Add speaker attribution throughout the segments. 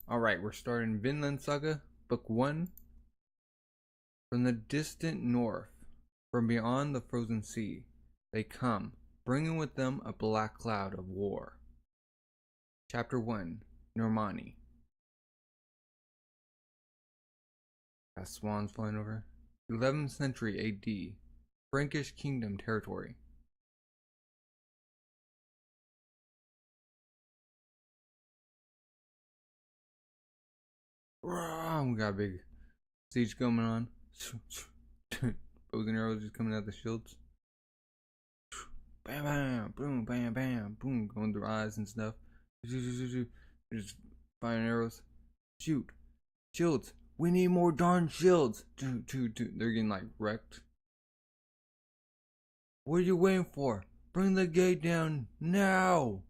Speaker 1: Alright, we're starting Vinland Saga, Book 1. From the distant north, from beyond the frozen sea, they come, bringing with them a black cloud of war. Chapter 1, Normanni. Got swans flying over. 11th century AD, Frankish Kingdom territory. We got a big siege going on. Bows and arrows just coming out the shields. Bam, bam, boom, bam, bam, boom, going through eyes and stuff. Just firing arrows. Shoot. Shields. We need more darn shields. They're getting like wrecked. What are you waiting for? Bring the gate down now.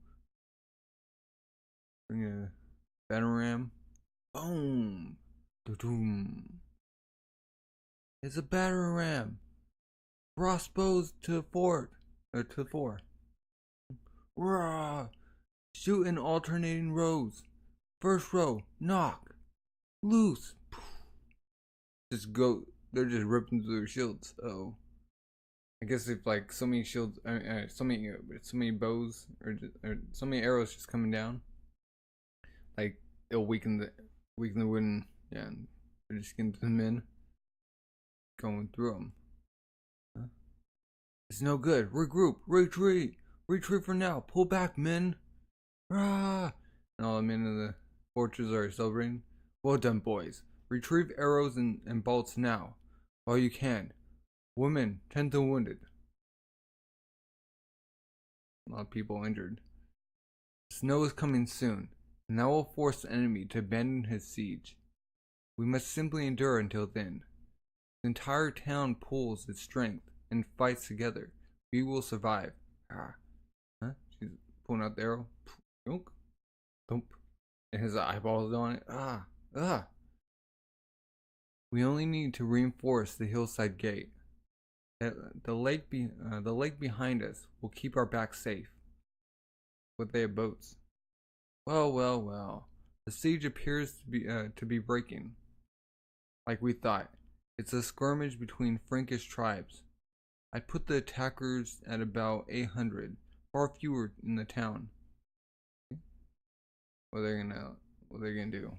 Speaker 1: Bring a battle ram. Boom. Doom. It's a battering ram. Crossbows to the fort. To the fore. Rah. Shoot in alternating rows. First row. Knock. Loose. Just go. They're just ripping through their shields. Oh. I guess if like so many shields, so many bows or so many arrows just coming down, like it'll weaken the wooden. Yeah, they're just getting them in, going through them. Huh? It's no good. Regroup. Retreat. Retreat for now. Pull back, men. Rah! And all the men in the fortress are celebrating. Well done, boys. Retrieve arrows and bolts now, while you can. Women, tend to wounded. A lot of people injured. Snow is coming soon, and that will force the enemy to abandon his siege. We must simply endure until then. The entire town pulls its strength and fights together. We will survive. Ah. Huh? She's pulling out the arrow. Thump. Thump. And his eyeballs on it. Ah. Ah. We only need to reinforce the hillside gate. The lake behind us will keep our backs safe. But they have boats. Well. The siege appears to be breaking. Like we thought. It's a skirmish between Frankish tribes. I put the attackers at about 800, far fewer in the town. What are they gonna do?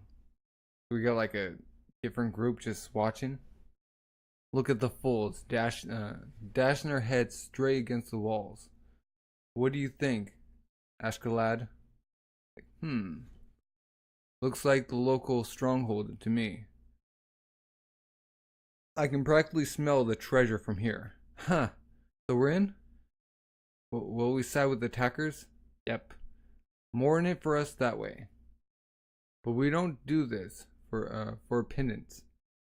Speaker 1: We got like a different group just watching. Look at the fools dashing their heads straight against the walls. What do you think, Ashkalad? Looks like the local stronghold to me. I can practically smell the treasure from here. Huh. So we're in? Will we side with the attackers? Yep. More in it for us that way. But we don't do this for penance.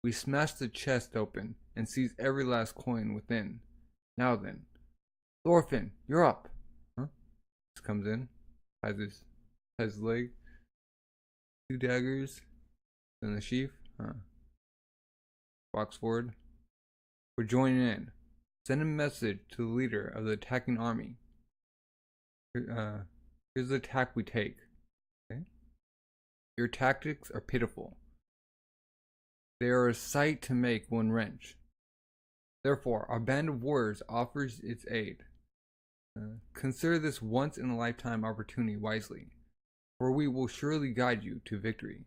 Speaker 1: We smash the chest open and seize every last coin within. Now then. Thorfinn, you're up. Huh? This comes in. Has his leg. 2 daggers. Then the sheath. Huh. Walks forward. We're joining in. Send a message to the leader of the attacking army. Here's the attack we take. Okay? Your tactics are pitiful. They are a sight to make one wrench. Therefore, our band of warriors offers its aid. Consider this once-in-a-lifetime opportunity wisely, for we will surely guide you to victory.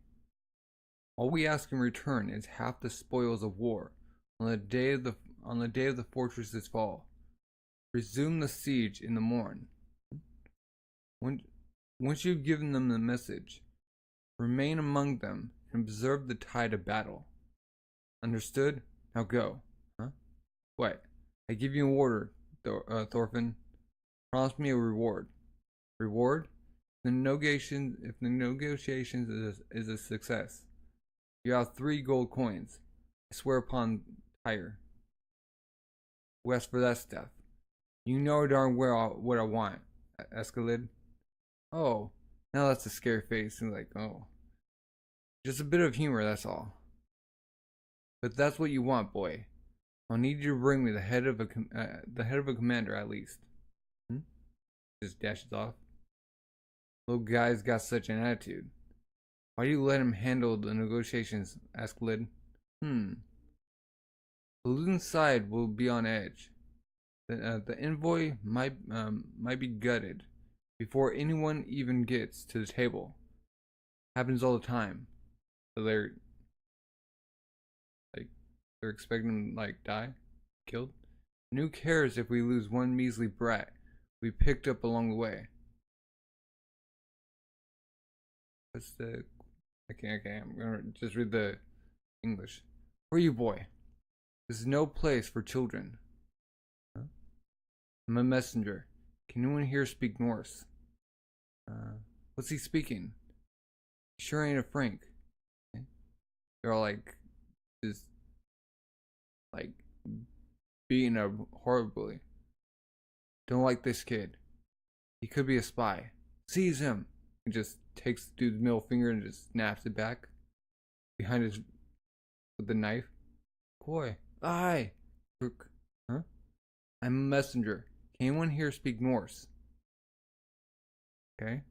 Speaker 1: All we ask in return is half the spoils of war on the day of the fortress's fall. Resume the siege in the morn. Once you've given them the message, remain among them and observe the tide of battle. Understood? Now go. Huh? What? I give you an order, Thorfinn. Promise me a reward. Reward? If the negotiations is a success, you have 3 gold coins. I swear upon Tyre. Who asked for that stuff? You know darn well what I want, Escalade. Oh, now that's a scary face. And like, oh, just a bit of humor. That's all. But that's what you want, boy. I'll need you to bring me the head of a commander at least. Just dashes off. Little guy's got such an attitude. Why do you let him handle the negotiations? Asked Lid. The Luden's side will be on edge. The envoy might be gutted before anyone even gets to the table. Happens all the time. So they're expecting him to die, killed. And who cares if we lose one measly brat we picked up along the way? What's the? Okay. I'm gonna just read the English. Where are you, boy? This is no place for children. Huh? I'm a messenger. Can anyone here speak Norse? What's he speaking? Sure ain't a Frank. Okay. They're all just beating up horribly. Don't like this kid. He could be a spy. Seize him. He just takes the dude's middle finger and just snaps it back behind his with the knife. Boy, aye. Huh? I'm a messenger. Can anyone here speak Norse? Okay.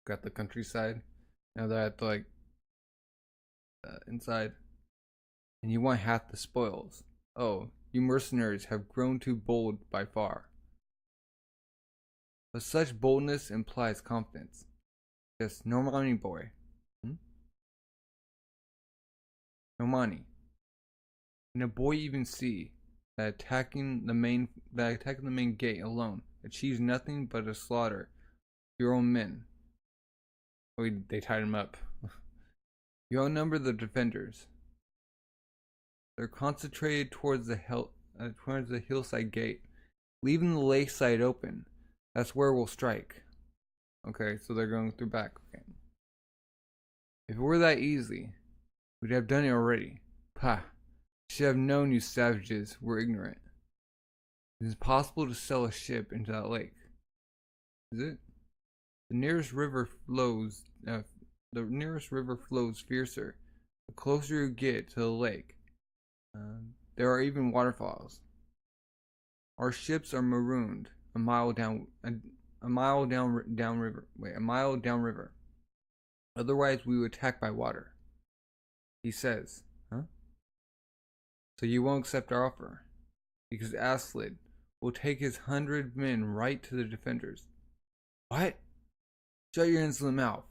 Speaker 1: Got the countryside. Now they're at the inside. And you want half the spoils. Oh, you mercenaries have grown too bold by far. But such boldness implies confidence. Yes, Normanni boy. Normanni. Can a boy even see that attacking the main gate alone achieves nothing but a slaughter of your own men? Oh, they tied him up. You outnumber the defenders. They're concentrated towards the hillside gate, leaving the lakeside open. That's where we'll strike. Okay, so they're going through back. Okay. If it were that easy, we'd have done it already. Pah! Should have known you savages were ignorant. It is possible to sell a ship into that lake. Is it? The nearest river flows. Fiercer. The closer you get to the lake, there are even waterfalls. Our ships are marooned a mile downriver. Otherwise, we would attack by water. He says, huh? So you won't accept our offer? Because Aslid will take his 100 men right to the defenders. What? Shut your insolent mouth.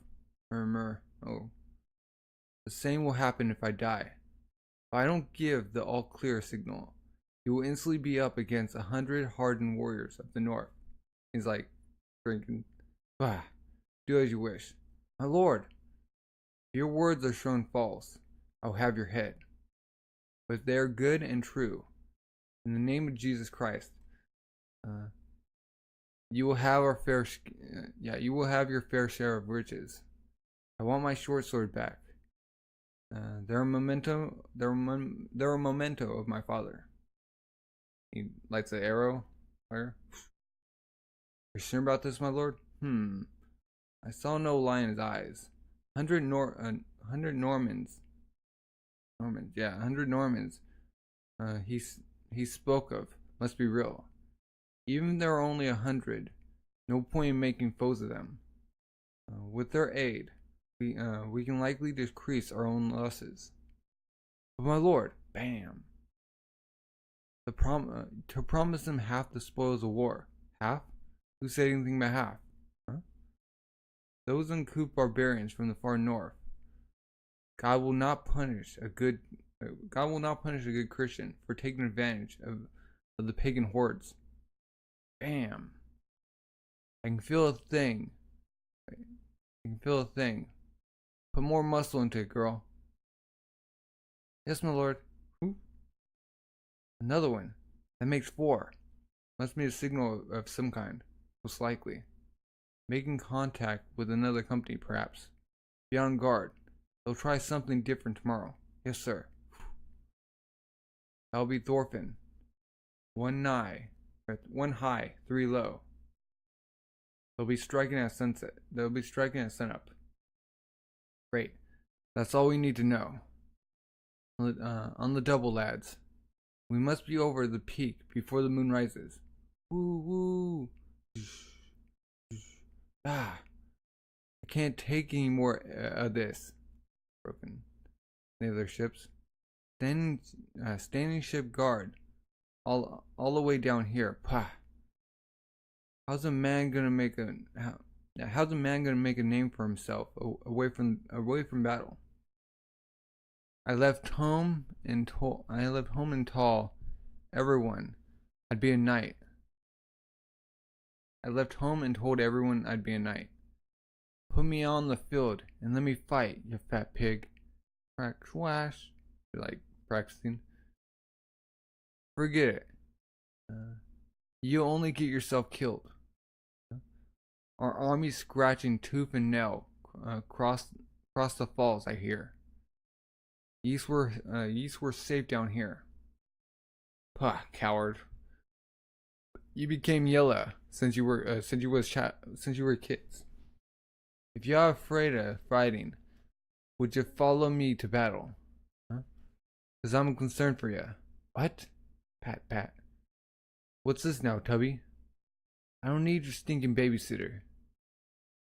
Speaker 1: Murmur. Oh. The same will happen if I die. If I don't give the all-clear signal, you will instantly be up against 100 hardened warriors of the north. He's drinking. Bah. Do as you wish. My lord, if your words are shown false, I'll have your head. But if they are good and true, in the name of Jesus Christ, you will have our fair. You will have your fair share of riches. I want my short sword back. They're a memento of my father. He lights an arrow. Fire. You're sure about this, my lord? I saw no lie in his eyes. 100 Normans. 100 Normans. He spoke of must be real. Even if there are only 100, no point in making foes of them. With their aid, we can likely decrease our own losses. But my lord, bam. To promise them half the spoils of war. Half? Who said anything about half? Huh? Those uncouth barbarians from the far north. God will not punish a good Christian for taking advantage of the pagan hordes. Bam. I can feel a thing. Put more muscle into it, girl. Yes, my lord. Ooh. Another one. That makes 4. Must be a signal of some kind. Most likely. Making contact with another company, perhaps. Be on guard. They'll try something different tomorrow. Yes, sir. That'll be Thorfinn. 1 high, 3 low. They'll be striking at sunset. They'll be striking at sunup. Great. That's all we need to know. On the double, lads. We must be over the peak before the moon rises. Woo woo. Ah. I can't take any more of this. Broken. Any other ships? Standing ship guard. All the way down here. Pah. How's a man gonna make a name for himself away from battle? I left home and told everyone I'd be a knight. I left home and told everyone I'd be a knight. Put me out on the field and let me fight, you fat pig. Crack swash. You're like practicing. Forget it. You'll only get yourself killed. Our army's scratching tooth and nail across the falls, I hear. Yeast were safe down here. Pah, coward. You became yellow since you were kids. If you're afraid of fighting, would you follow me to battle? Huh? 'Cause I'm concerned for you. What? Pat. What's this now, Tubby? I don't need your stinking babysitter.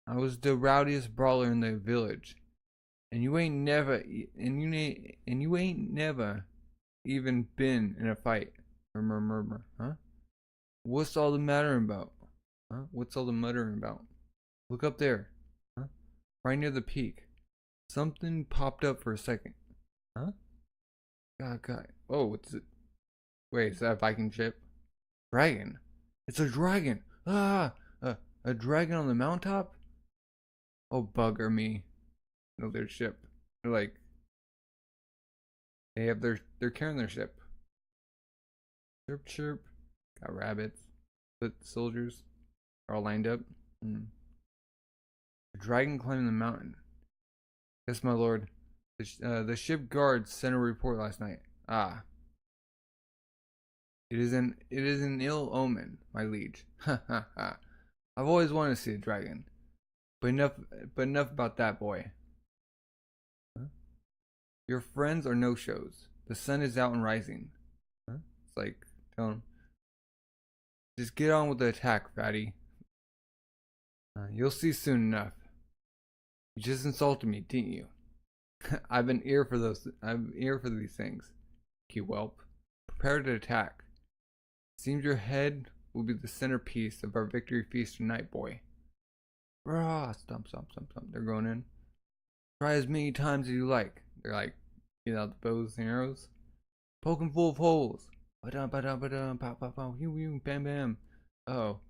Speaker 1: I was the rowdiest brawler in the village, and you ain't never even been in a fight. Murmur, huh? What's all the mattering about? Huh? What's all the muttering about? Look up there, huh? Right near the peak. Something popped up for a second, huh? God. Oh, what's it? Wait, is that a Viking ship? Dragon? It's a dragon! Ah! A dragon on the mountaintop? Oh, bugger me. No, their ship. They're like... They're carrying their ship. Chirp. Got rabbits. Foot soldiers. Are all lined up. A dragon climbing the mountain. Yes, my lord. The ship guards sent a report last night. Ah. It is an ill omen, my liege. Ha ha ha. I've always wanted to see a dragon. But enough about that, boy. Huh? Your friends are no-shows. The sun is out and rising. Huh? It's like, tell him. Just get on with the attack, fatty. You'll see soon enough. You just insulted me, didn't you? I've an ear for these things. You whelp. Prepare to attack. Seems your head will be the centerpiece of our victory feast tonight, boy. Brah, stomp. They're going in. Try as many times as you like. They're like, get out the bows and arrows. Poking full of holes. Ba-dum, pop, bam, bam. Oh,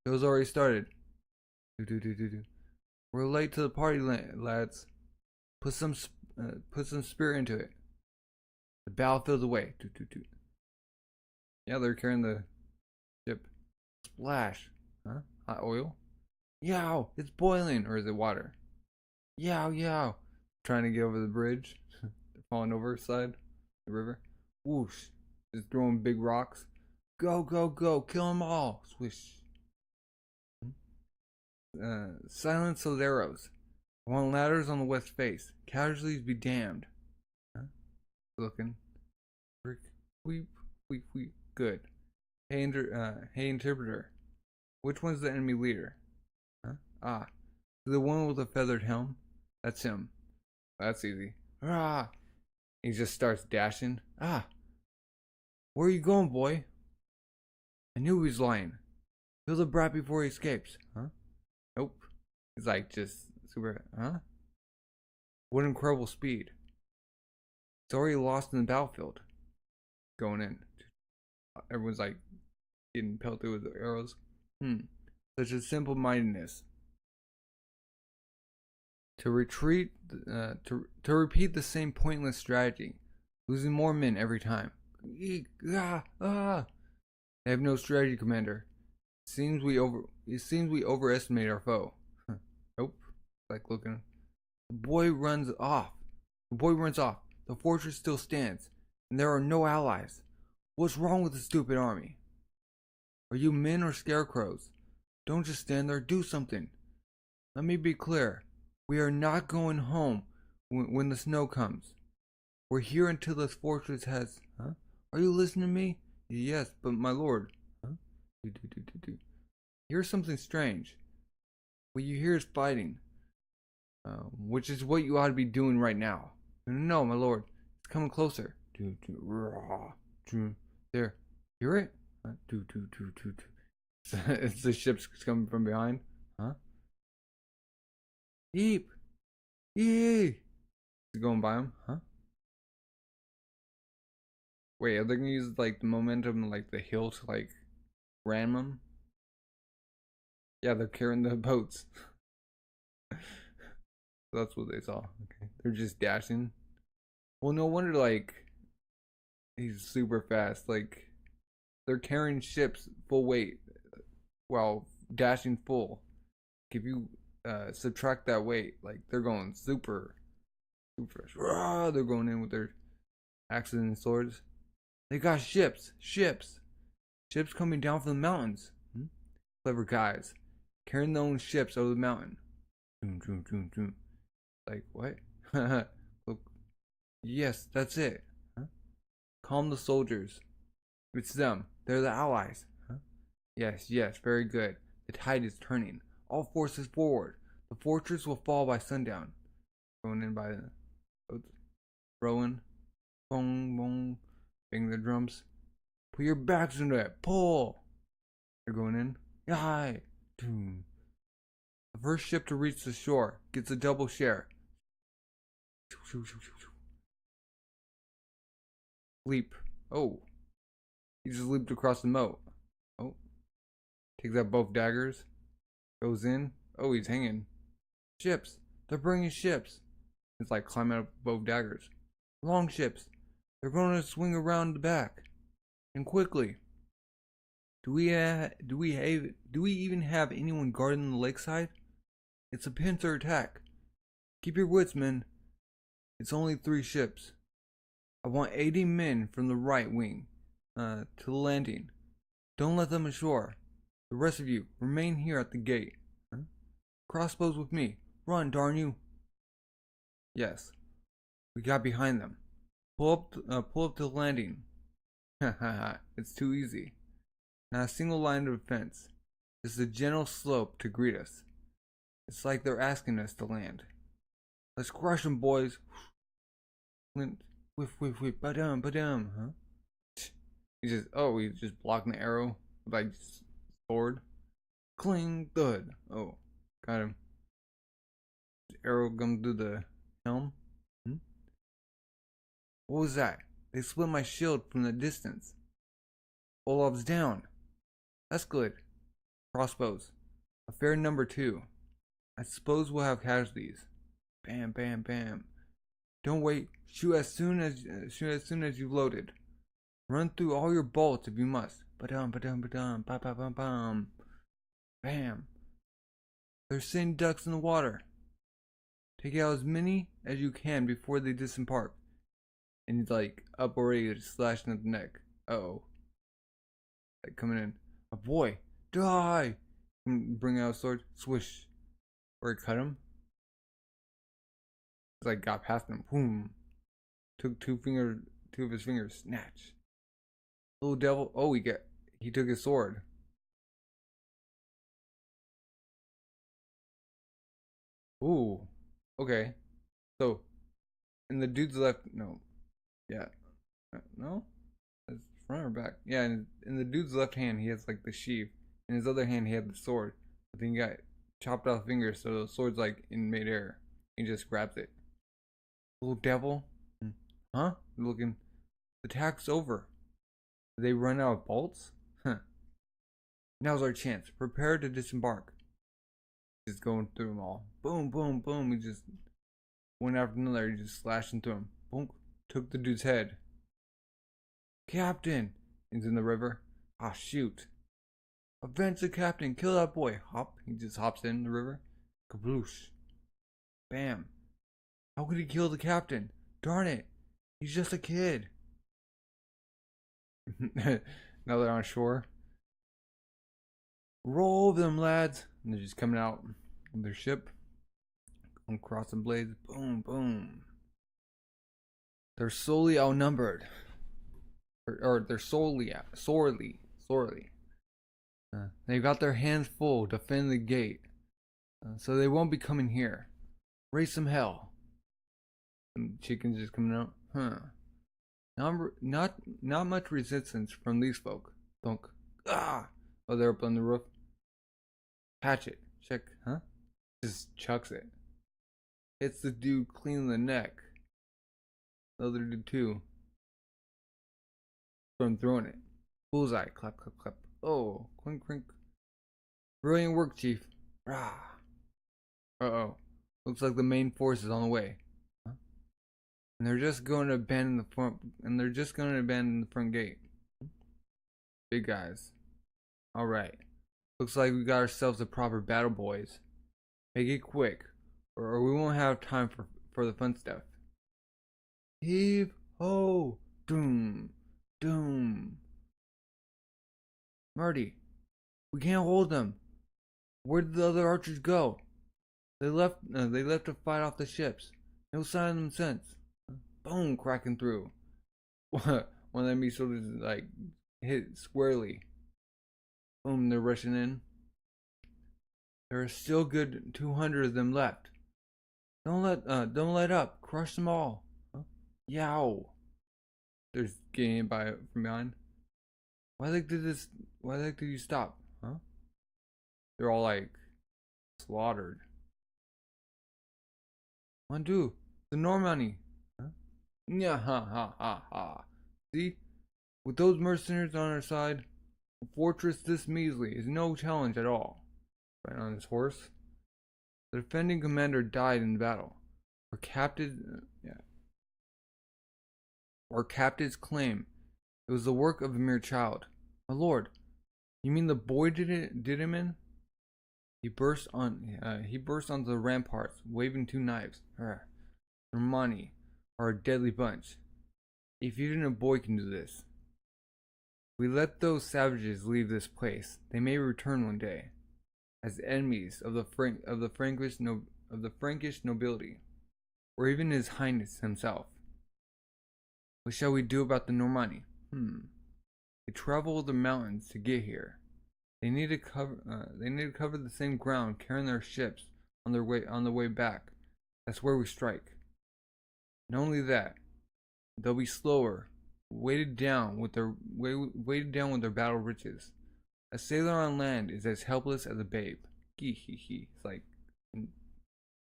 Speaker 1: show's already started. Do. We're late to the party, lads. Put some spirit into it. The battlefield's away. Do. Yeah, they're carrying the ship. Splash. Huh? Hot oil? Yow! It's boiling! Or is it water? Yow! Trying to get over the bridge. They're falling over the side. The river. Whoosh. Just throwing big rocks. Go! Kill them all! Swish. Silence those arrows. I want ladders on the west face. Casualties be damned. Huh? Looking. Weep. Good. Hey, interpreter. Which one's the enemy leader? Huh? Ah. The one with the feathered helm? That's him. That's easy. Ah! He just starts dashing. Ah! Where are you going, boy? I knew he was lying. Kill the brat before he escapes. Huh? Nope. He's like just super. Huh? What incredible speed. It's already lost in the battlefield. Going in. Everyone's like getting pelted with arrows. Such a simple mindedness. To retreat, to repeat the same pointless strategy, losing more men every time. They have no strategy, Commander. It seems we overestimate our foe. Nope. Like looking. The boy runs off. The fortress still stands, and there are no allies. What's wrong with the stupid army? Are you men or scarecrows? Don't just stand there. Do something. Let me be clear. We are not going home when the snow comes. We're here until this fortress has... Huh? Are you listening to me? Yes, but my lord. Huh? Do. Here's something strange. What you hear is fighting. which is what you ought to be doing right now. No, my lord, it's coming closer. There, hear it? It's the ships coming from behind. Huh? Eep! Yee! Is going by him? Huh? Wait, are they gonna use like the momentum, like the hill to like ram them? Yeah, they're carrying the boats. That's what they saw. Okay, they're just dashing. Well, no wonder like he's super fast. Like they're carrying ships full weight while dashing full. If you subtract that weight, like they're going super fast. They're going in with their axes and swords. They got ships coming down from the mountains. Clever guys, carrying their own ships over the mountain. Like what? Look. Yes, that's it. Huh? Calm the soldiers. It's them. They're the allies. Huh? Yes, very good. The tide is turning. All forces forward. The fortress will fall by sundown. Going in by the boats. Rowing. Boom, boom. Bang the drums. Put your backs into it. Pull. They're going in. Yai. Doom. The first ship to reach the shore gets a double share. Leap. Oh. He just leaped across the moat. Oh. Takes out both daggers. Goes in. Oh, he's hanging. Ships. They're bringing ships. It's like climbing up both daggers. Long ships. They're going to swing around the back. And quickly. Do we even have anyone guarding the lakeside? It's a pincer attack. Keep your wits, men. It's only 3 ships. I want 80 men from the right wing to the landing. Don't let them ashore. The rest of you remain here at the gate. Huh? Crossbows with me. Run, darn you. Yes. We got behind them. Pull up to the landing. Ha ha ha. It's too easy. Not a single line of defense. Just a gentle slope to greet us. It's like they're asking us to land. Let's crush them, boys. Flint, whiff, ba-dum, huh? He's just blocking the arrow with like sword. Cling, thud. Oh, got him. Arrow comes through the helm. What was that? They split my shield from the distance. Olaf's down. That's good. Crossbows. A fair number too. I suppose we'll have casualties. Bam, bam, bam. Don't wait. Shoot as soon as you've loaded. Run through all your bolts if you must. Ba-dum, ba-dum, ba-ba-bum-bum. Bam. There's sand ducks in the water. Take out as many as you can before they disembark. And he's like up already, slashing at the neck. Uh-oh. Like coming in. A boy. Die! Bring out a sword. Swish. Or he cut him. It's like got past him. Boom. Took two of his fingers. Snatch. Little devil. Oh, he took his sword. Ooh. Okay. So, and the dude's left. No. Yeah. No? That's front or back? Yeah, and in the dude's left hand, he has like the sheath. In his other hand, he had the sword. But then he got chopped off fingers, so the sword's like in midair. He just grabs it. Little devil. Huh? Looking. The attack's over. Did they run out of bolts? Huh. Now's our chance. Prepare to disembark. Just going through them all. Boom, boom, boom. He just one after another. He just slashed into him. Boom. Took the dude's head. Captain! He's in the river. Ah, shoot. Avenge the captain. Kill that boy. Hop. He just hops in the river. Kabloosh. Bam. How could he kill the captain? Darn it. He's just a kid. Now they're on shore. Roll them, lads. And they're just coming out of their ship. Going across the blades. Boom, boom. They're sorely outnumbered. Or they're sorely. They've got their hands full defending the gate. So they won't be coming here. Raise some hell. And chickens just coming out. Huh. Not much resistance from these folk. Thunk. Ah! Oh, they're up on the roof. Patch it. Check. Huh? Just chucks it. Hits the dude clean in the neck. The other dude too. From throwing it. Bullseye. Clap, clap, clap. Oh, clink, clink. Brilliant work, Chief. Rah. Uh-oh. Looks like the main force is on the way. Huh? And they're just going to abandon the front gate. Big guys. Alright. Looks like we got ourselves a proper battle, boys. Make it quick, or we won't have time for the fun stuff. Heave ho! Doom! Doom! Marty, we can't hold them. Where did the other archers go? They left to fight off the ships. No sign of them since. Boom! Cracking through. One of them soldiers like hit squarely. Boom! They're rushing in. There are still good 200 of them left. Don't let up. Crush them all. Huh? Yow! They're getting by from behind. Why the heck did you stop? Huh? They're all like slaughtered. Undo the Normanni. Huh? Yeah, ha ha ha ha. See, with those mercenaries on our side, a fortress this measly is no challenge at all. Right on his horse. The defending commander died in battle. Our captives claim it was the work of a mere child. My lord, you mean the boy did him in? He burst onto the ramparts, waving two knives. Normanni are a deadly bunch. If even a boy can do this. We let those savages leave this place. They may return one day as enemies of the Frankish nobility, or even His Highness himself. What shall we do about the Normanni? They travel the mountains to get here. They need to cover the same ground, carrying their ships on the way back. That's where we strike. Not only that, they'll be slower, weighted down with their battle riches. A sailor on land is as helpless as a babe. It's like,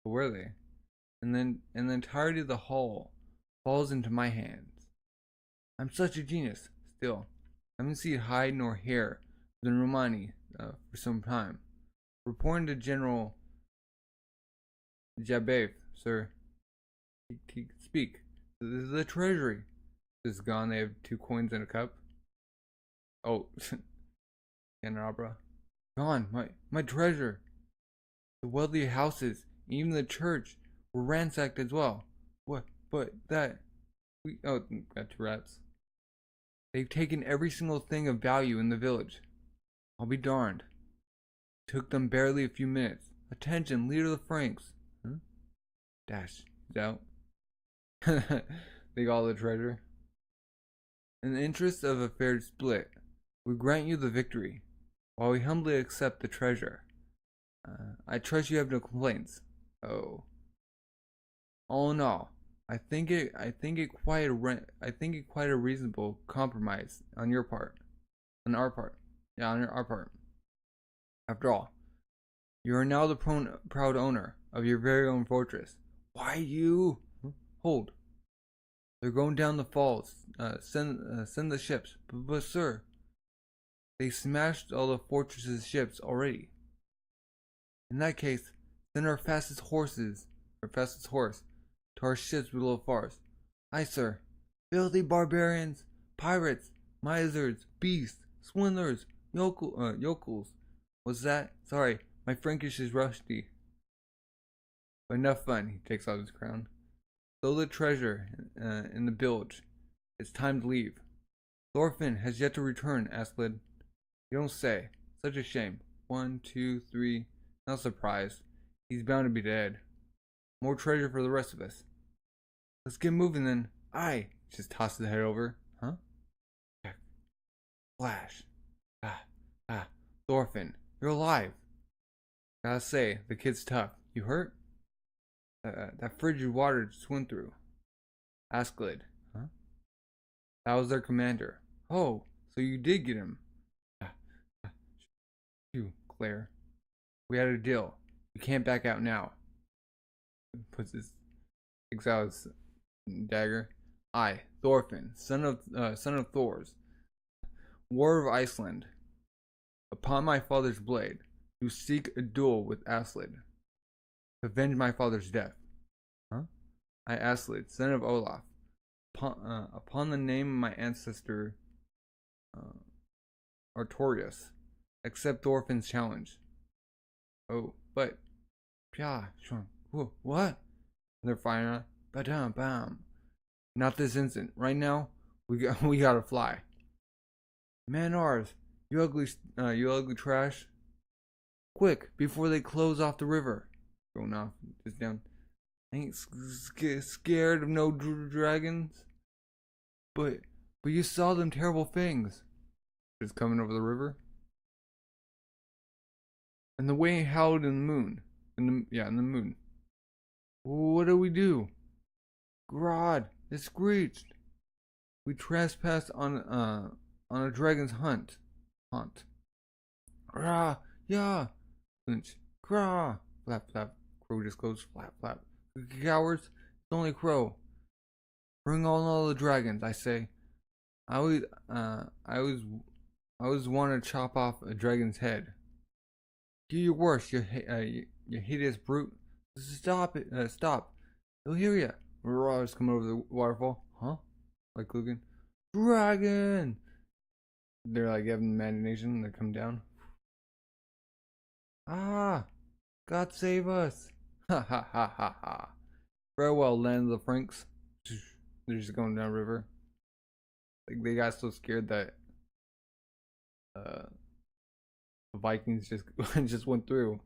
Speaker 1: where are they? And the entirety of the hull falls into my hands. I'm such a genius. Still, I haven't seen hide nor hair of the Normanni for some time. Reporting to General Jabev, sir. He speak. This is the treasury. This is gone. They have 2 coins in a cup. Oh. Candelabra. Gone, my treasure. The wealthy houses, even the church, were ransacked as well. What? But that got 2 rats. They've taken every single thing of value in the village. I'll be darned. Took them barely a few minutes. Attention, leader of the Franks. Huh? Dash. He's out. They got all the treasure. In the interest of a fair split, we grant you the victory, while we humbly accept the treasure. I trust you have no complaints. Oh. All in all, I think it quite a reasonable compromise on your part, on our part. Yeah, on our part. After all, you are now the proud owner of your very own fortress. Why you? Hold. They're going down the falls. Send the ships. But sir, they smashed all the fortress's ships already. In that case, send our fastest horse to our ships below Fars. Aye, sir. Filthy barbarians, pirates, misers, beasts, swindlers, yokels. What's that? Sorry, my Frankish is rusty. But enough fun. He takes off his crown. Stow the treasure in the bilge. It's time to leave. Thorfinn has yet to return, Aslid. You don't say. Such a shame. 1, 2, 3. Not surprised. He's bound to be dead. More treasure for the rest of us. Let's get moving then. Aye. Just tosses the head over. Huh? Flash. Thorfinn, you're alive. Gotta say, the kid's tough. You hurt? that frigid water to swim through. Asklid. Huh? That was their commander. Oh, so you did get him. You, Claire. We had a deal. You can't back out now. Puts his out his dagger. I, Thorfinn, son of Thor's, War of Iceland. Upon my father's blade, you seek a duel with Aslid. Avenge my father's death. Huh? I, Aslid, son of Olaf, upon the name of my ancestor, Artorius, accept Thorfinn's challenge. Oh, but, what? They're firing on. Ba-dum, bam. Not this instant. Right now, we gotta fly. Man, ours, you ugly trash. Quick, before they close off the river. Going off, just down. Ain't scared of no dragons. But you saw them terrible things. Just coming over the river. And the wind howled in the moon. In the moon. What do we do? Grod, it screeched. We trespassed on a dragon's hunt. Grah, yeah. Lynch. Grah. Flap, flap. Crow just goes flap, flap. Cowards, it's only Crow. Bring on all the dragons, I say. I always want to chop off a dragon's head. Do your worst, you hideous brute. Stop it, stop. They'll hear ya. Roars come over the waterfall. Huh? Like looking. Dragon! They're like having imagination. They come down. Ah! God save us! Ha ha ha ha ha. Farewell, land of the Franks. They're just going down river. Like they got so scared that the Vikings just went through.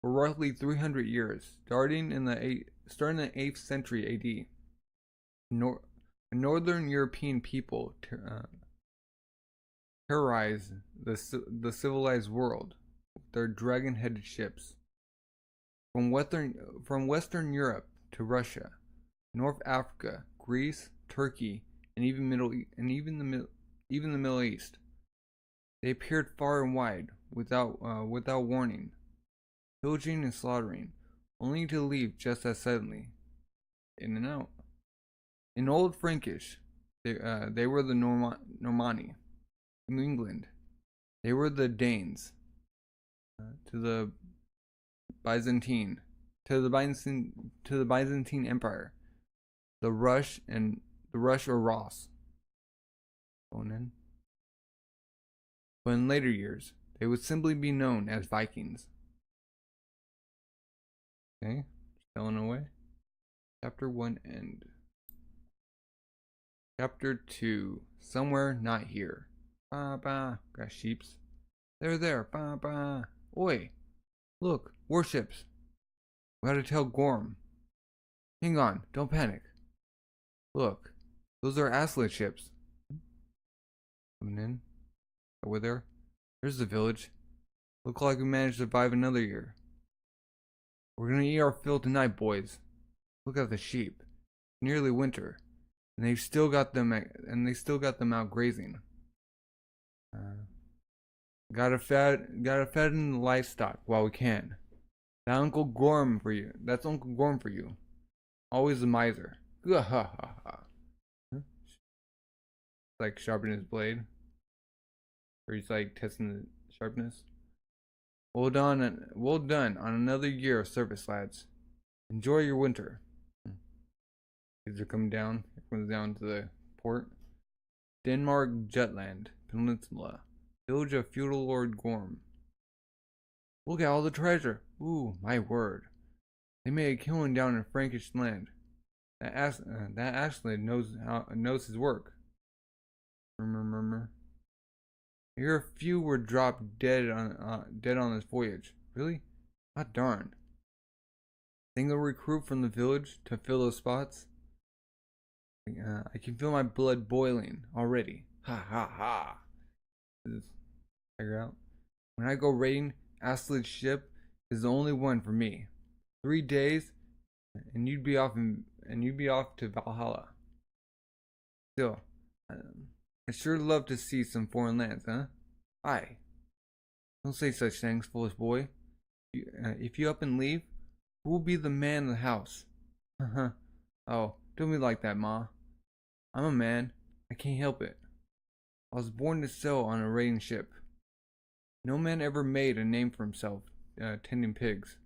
Speaker 1: For roughly 300 years, starting in the 8th century AD, Northern European people terrorized the civilized world with their dragon-headed ships. From Western Europe to Russia, North Africa, Greece, Turkey, and even the Middle East, they appeared far and wide without warning, pillaging and slaughtering, only to leave just as suddenly, in and out. In Old Frankish, they were the Normanni. In England, they were the Danes. To the Byzantine Empire, the Rush or Ross. Going in. But in later years, they would simply be known as Vikings. Okay, sailing away. Chapter 1 end. Chapter 2, somewhere not here. Ba ba, got sheeps. They're there, ba ba. Oi, look, warships. We gotta tell Gorm. Hang on, don't panic. Look, those are Aslid ships. Coming in. Over there. There's the village. Look like we managed to survive another year. We're gonna eat our fill tonight, boys. Look at the sheep. Nearly winter, and they've still got them. Out grazing. Gotta fatten the livestock while we can. That's Uncle Gorm for you. Always a miser. Ha ha ha. Like sharpening his blade, or he's like testing the sharpness. Well done on another year of service, lads. Enjoy your winter. These are coming down. It comes down to the port. Denmark Jutland Peninsula. Village of feudal Lord Gorm. Look at all the treasure. Ooh, my word. They made a killing down in Frankish land. That Ashley knows his work. Murmur. Here a few were dropped dead on this voyage. Really? Hot darn. Think they'll recruit from the village to fill those spots? I can feel my blood boiling already. Ha ha ha. Figure out. When I go raiding, Aslid's ship is the only one for me. 3 days, and you'd be off to Valhalla. Still, I'd sure love to see some foreign lands, huh? Aye. Don't say such things, foolish boy. If you up and leave, who will be the man of the house? Oh, don't be like that, Ma. I'm a man. I can't help it. I was born to sail on a raiding ship. No man ever made a name for himself tending pigs.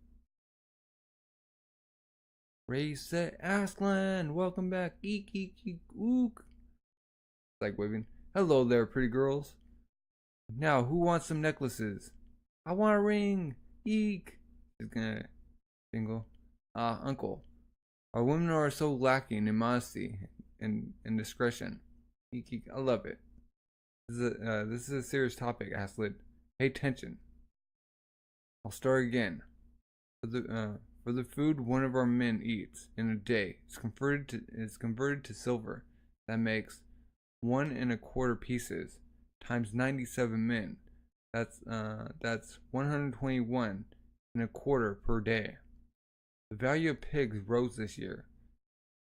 Speaker 1: Raise set Aslan, welcome back. Eek eek eek ook. Like waving. Hello there, pretty girls. Now, who wants some necklaces? I want a ring. Eek. He's gonna jingle. Uncle. Our women are so lacking in modesty and discretion. Eek eek. I love it. This is a serious topic, Aslid. Pay attention. I'll start again. For the food one of our men eats in a day is converted to silver. That makes 1 1/4 pieces times 97 men. That's 121 1/4 per day. The value of pigs rose this year,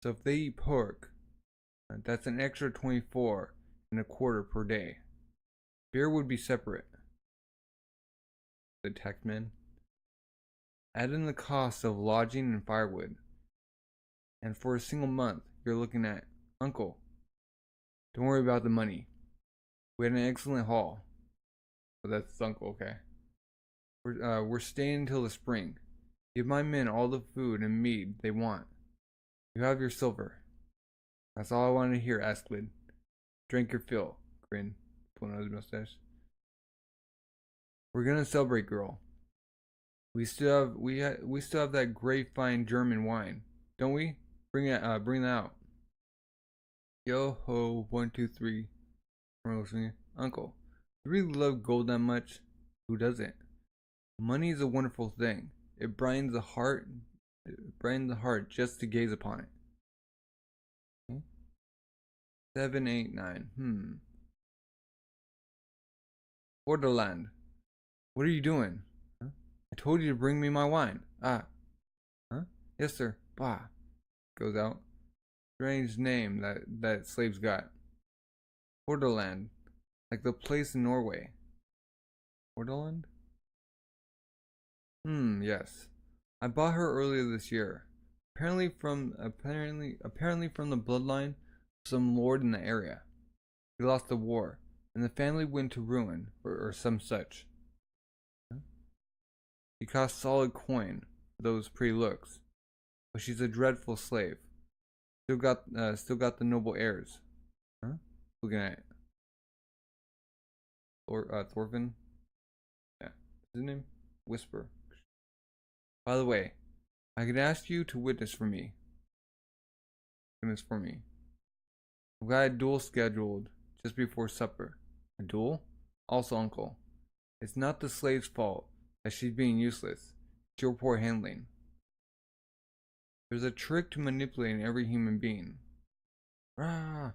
Speaker 1: so if they eat pork, that's an extra 24 1/4 per day. Beer would be separate. The taxman. Add in the cost of lodging and firewood, and for a single month, you're looking at, Uncle, don't worry about the money. We had an excellent haul. Oh, that's Uncle, okay. We're staying until the spring. Give my men all the food and meat they want. You have your silver. That's all I wanted to hear, Asklid. Drink your fill. Grin, pulling out his mustache. We're gonna celebrate, girl. We still have that great fine German wine, don't we? Bring that out. Yo ho, 1 2 3. Uncle, you really love gold that much? Who doesn't? Money is a wonderful thing. It brightens the heart. Just to gaze upon it. Okay. 7 8 9. Borderland. What are you doing? Huh? I told you to bring me my wine. Huh? Yes, sir. Bah. Goes out. Strange name that slave's got. Borderland. Like the place in Norway. Borderland? Yes. I bought her earlier this year. Apparently from the bloodline of some lord in the area. He lost the war, and the family went to ruin, or some such. She cost solid coin for those pretty looks, but she's a dreadful slave. Still got the noble heirs. Looking at it. Thorfinn. Yeah, what's his name? Whisper. By the way, I could ask you to witness for me. I've got a duel scheduled just before supper. A duel? Also, Uncle, it's not the slave's fault that she's being useless. It's your poor handling. There's a trick to manipulating every human being. Rah!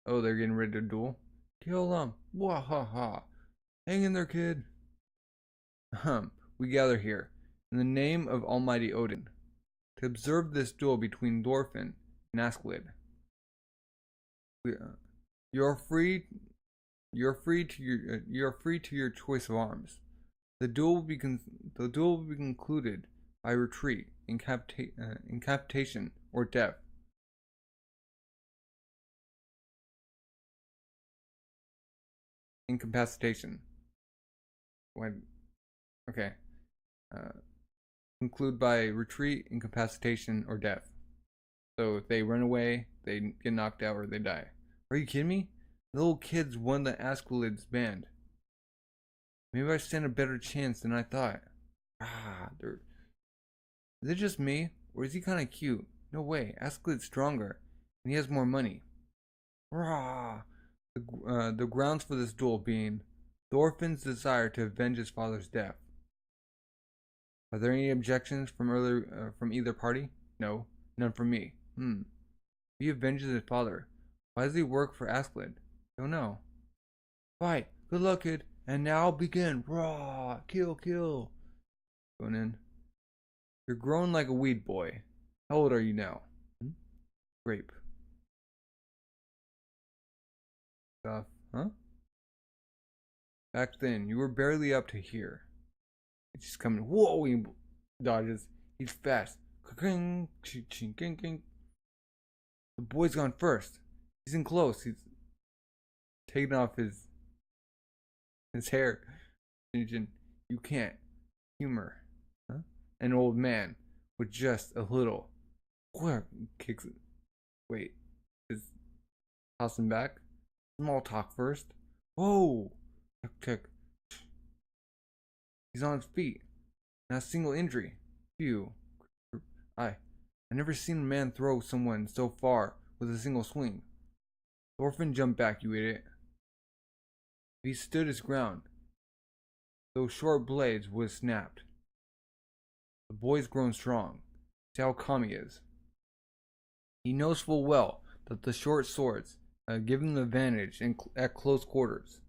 Speaker 1: Oh, they're getting ready to duel. Kill them! Wahaha! Hang in there, kid. We gather here in the name of Almighty Odin to observe this duel between Thorfinn and Asklid. You're free to your choice of arms. The duel will be concluded by retreat, incapitation, or death. Incapacitation. Okay. Conclude by retreat, incapacitation, or death. So if they run away, they get knocked out, or they die. Are you kidding me? The little kids won the Asklid's band. Maybe I stand a better chance than I thought. Is it just me, or is he kind of cute? No way, Asklid's stronger, and he has more money. Rah! The grounds for this duel being Thorfinn's desire to avenge his father's death. Are there any objections from either party? No, none from me. He avenges his father. Why does he work for Asklid? Don't know. Fight! Good luck, kid. And now begin. Raw! Kill! Going in. You're growing like a weed, boy. How old are you now? Hmm? Grape. Stuff, huh? Back then, you were barely up to here. It's just coming. Whoa! He dodges. He's fast. The boy's gone first. He's in close. He's taking off his hair. You can't humor, huh? An old man with just a little. Kicks it. Wait, is tossing back? Small talk first. Whoa! Check. He's on his feet. Not a single injury. Phew. I never seen a man throw someone so far with a single swing. The orphan jumped back, you idiot. He stood his ground. Those short blades would have snapped. The boy's grown strong. See how calm he is. He knows full well that the short swords give him the advantage at close quarters.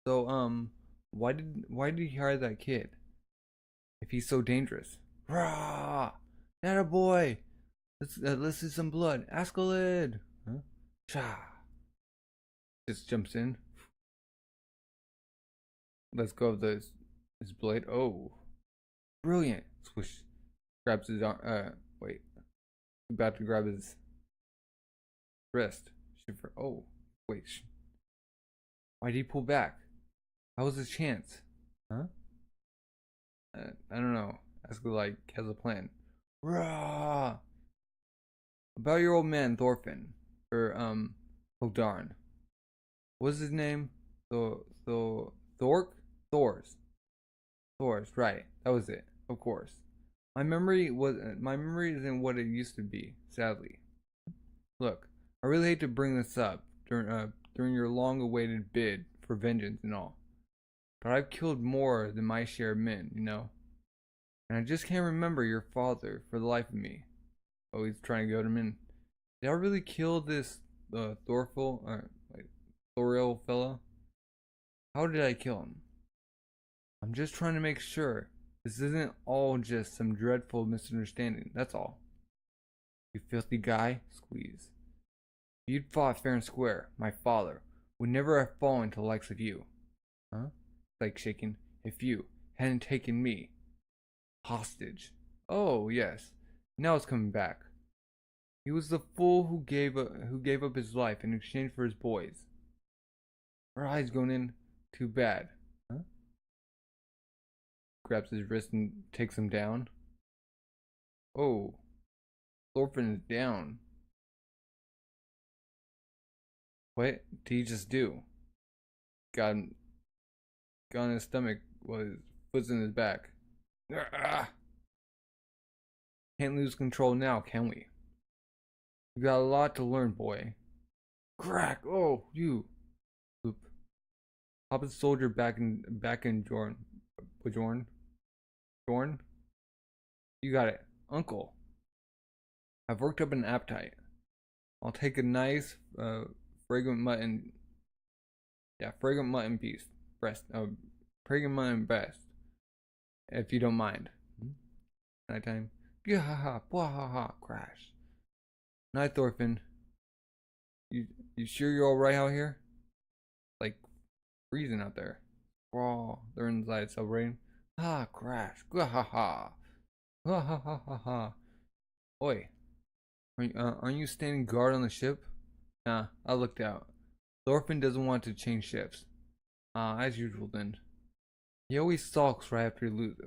Speaker 1: So, why did he hire that kid? If he's so dangerous. Rah! Not a boy. Let's see some blood. Askeladd. Huh? Cha. Just jumps in. Let's go of his blade. Oh, brilliant! Swish. Grabs his arm. Wait. About to grab his wrist. Shiver. Oh, wait. Why did he pull back? How was his chance? Huh? I don't know. Askeladd has a plan. Rah! About your old man Thorfinn, or Hogdarn. What's his name? Thor's, right. That was it. Of course. My memory isn't what it used to be, sadly. Look, I really hate to bring this up during your long-awaited bid for vengeance and all, but I've killed more than my share of men, you know. And I just can't remember your father for the life of me. Oh, he's trying to goad him in. Did I really kill this Thoril fella? How did I kill him? I'm just trying to make sure this isn't all just some dreadful misunderstanding, that's all. You filthy guy, squeeze. If you'd fought fair and square, my father would never have fallen to the likes of you. Huh? Like shaking. If you hadn't taken me hostage. Oh yes, now it's coming back. He was the fool who gave up his life in exchange for his boys. Her eyes going in. Too bad. Huh? Grabs his wrist and takes him down. Oh, Thorfinn is down. What did he just do? Got on his stomach while his foot's in his back. Ah! Can't lose control now, can we? You got a lot to learn, boy. Crack! Oh, you. Oop. Pop the soldier back in Jorn. Jorn? You got it. Uncle. I've worked up an appetite. I'll take a nice, fragrant mutton. Yeah, fragrant mutton piece. Fragrant mutton breast. If you don't mind. Nighttime. Bwahaha, bwahaha, crash. Night, Thorfinn. You sure you're alright out here? Like, freezing out there. Oh, they're inside celebrating. Ah, crash. Gwahaha. Gwahaha. Oi. Aren't you standing guard on the ship? Nah, I looked out. Thorfinn doesn't want to change ships. As usual then. He always sulks right after he loses.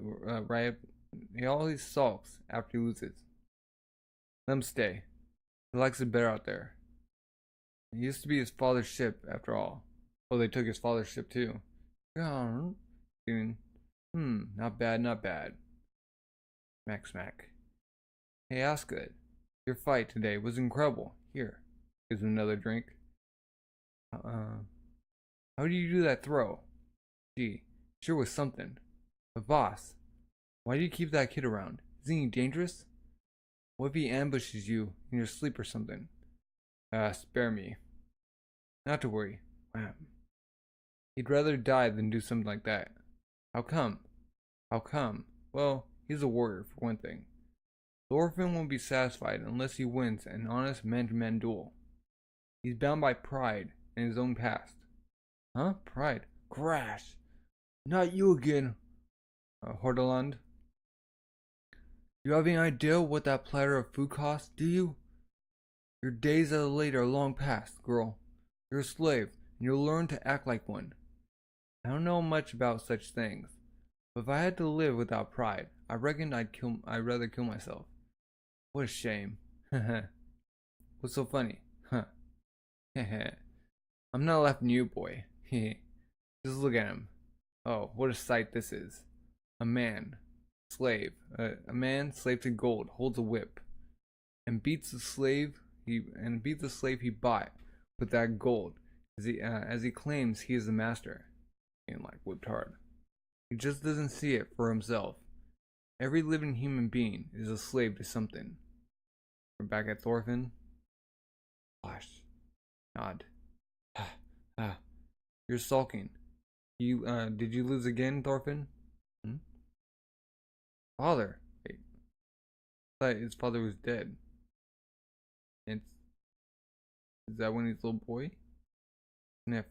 Speaker 1: He always sulks after he loses. Let him stay. He likes it better out there. It used to be his father's ship, after all. Oh, they took his father's ship too. Not bad, not bad. Smack, smack. Hey, Askeladd, your fight today was incredible. Here, gives him another drink. How do you do that throw? Gee, sure was something. But boss, why do you keep that kid around? Isn't he dangerous? What if he ambushes you in your sleep or something? Spare me. Not to worry. Wham. He'd rather die than do something like that. How come? How come? Well, He's a warrior, for one thing. Thorfinn won't be satisfied unless he wins an honest man-to-man duel. He's bound by pride and his own past. Huh? Pride? Crash! Not you again, Hordaland. You have any idea what that platter of food costs, do you? Your days as a lady are long past, girl. You're a slave, and you'll learn to act like one. I don't know much about such things, but if I had to live without pride, I reckon I'd rather kill myself. What a shame. What's so funny? Huh. I'm not laughing at you, boy. Just look at him. Oh, what a sight this is. A man, slave, a man slave to gold, holds a whip, and beats the slave he bought with that gold, as he claims he is the master. And like whipped hard. He just doesn't see it for himself. Every living human being is a slave to something. We're back at Thorfinn. Flash. Nod. You're sulking. Did you lose again, Thorfinn? Father. Wait. I thought his father was dead. Is that when he's a little boy? Sniff.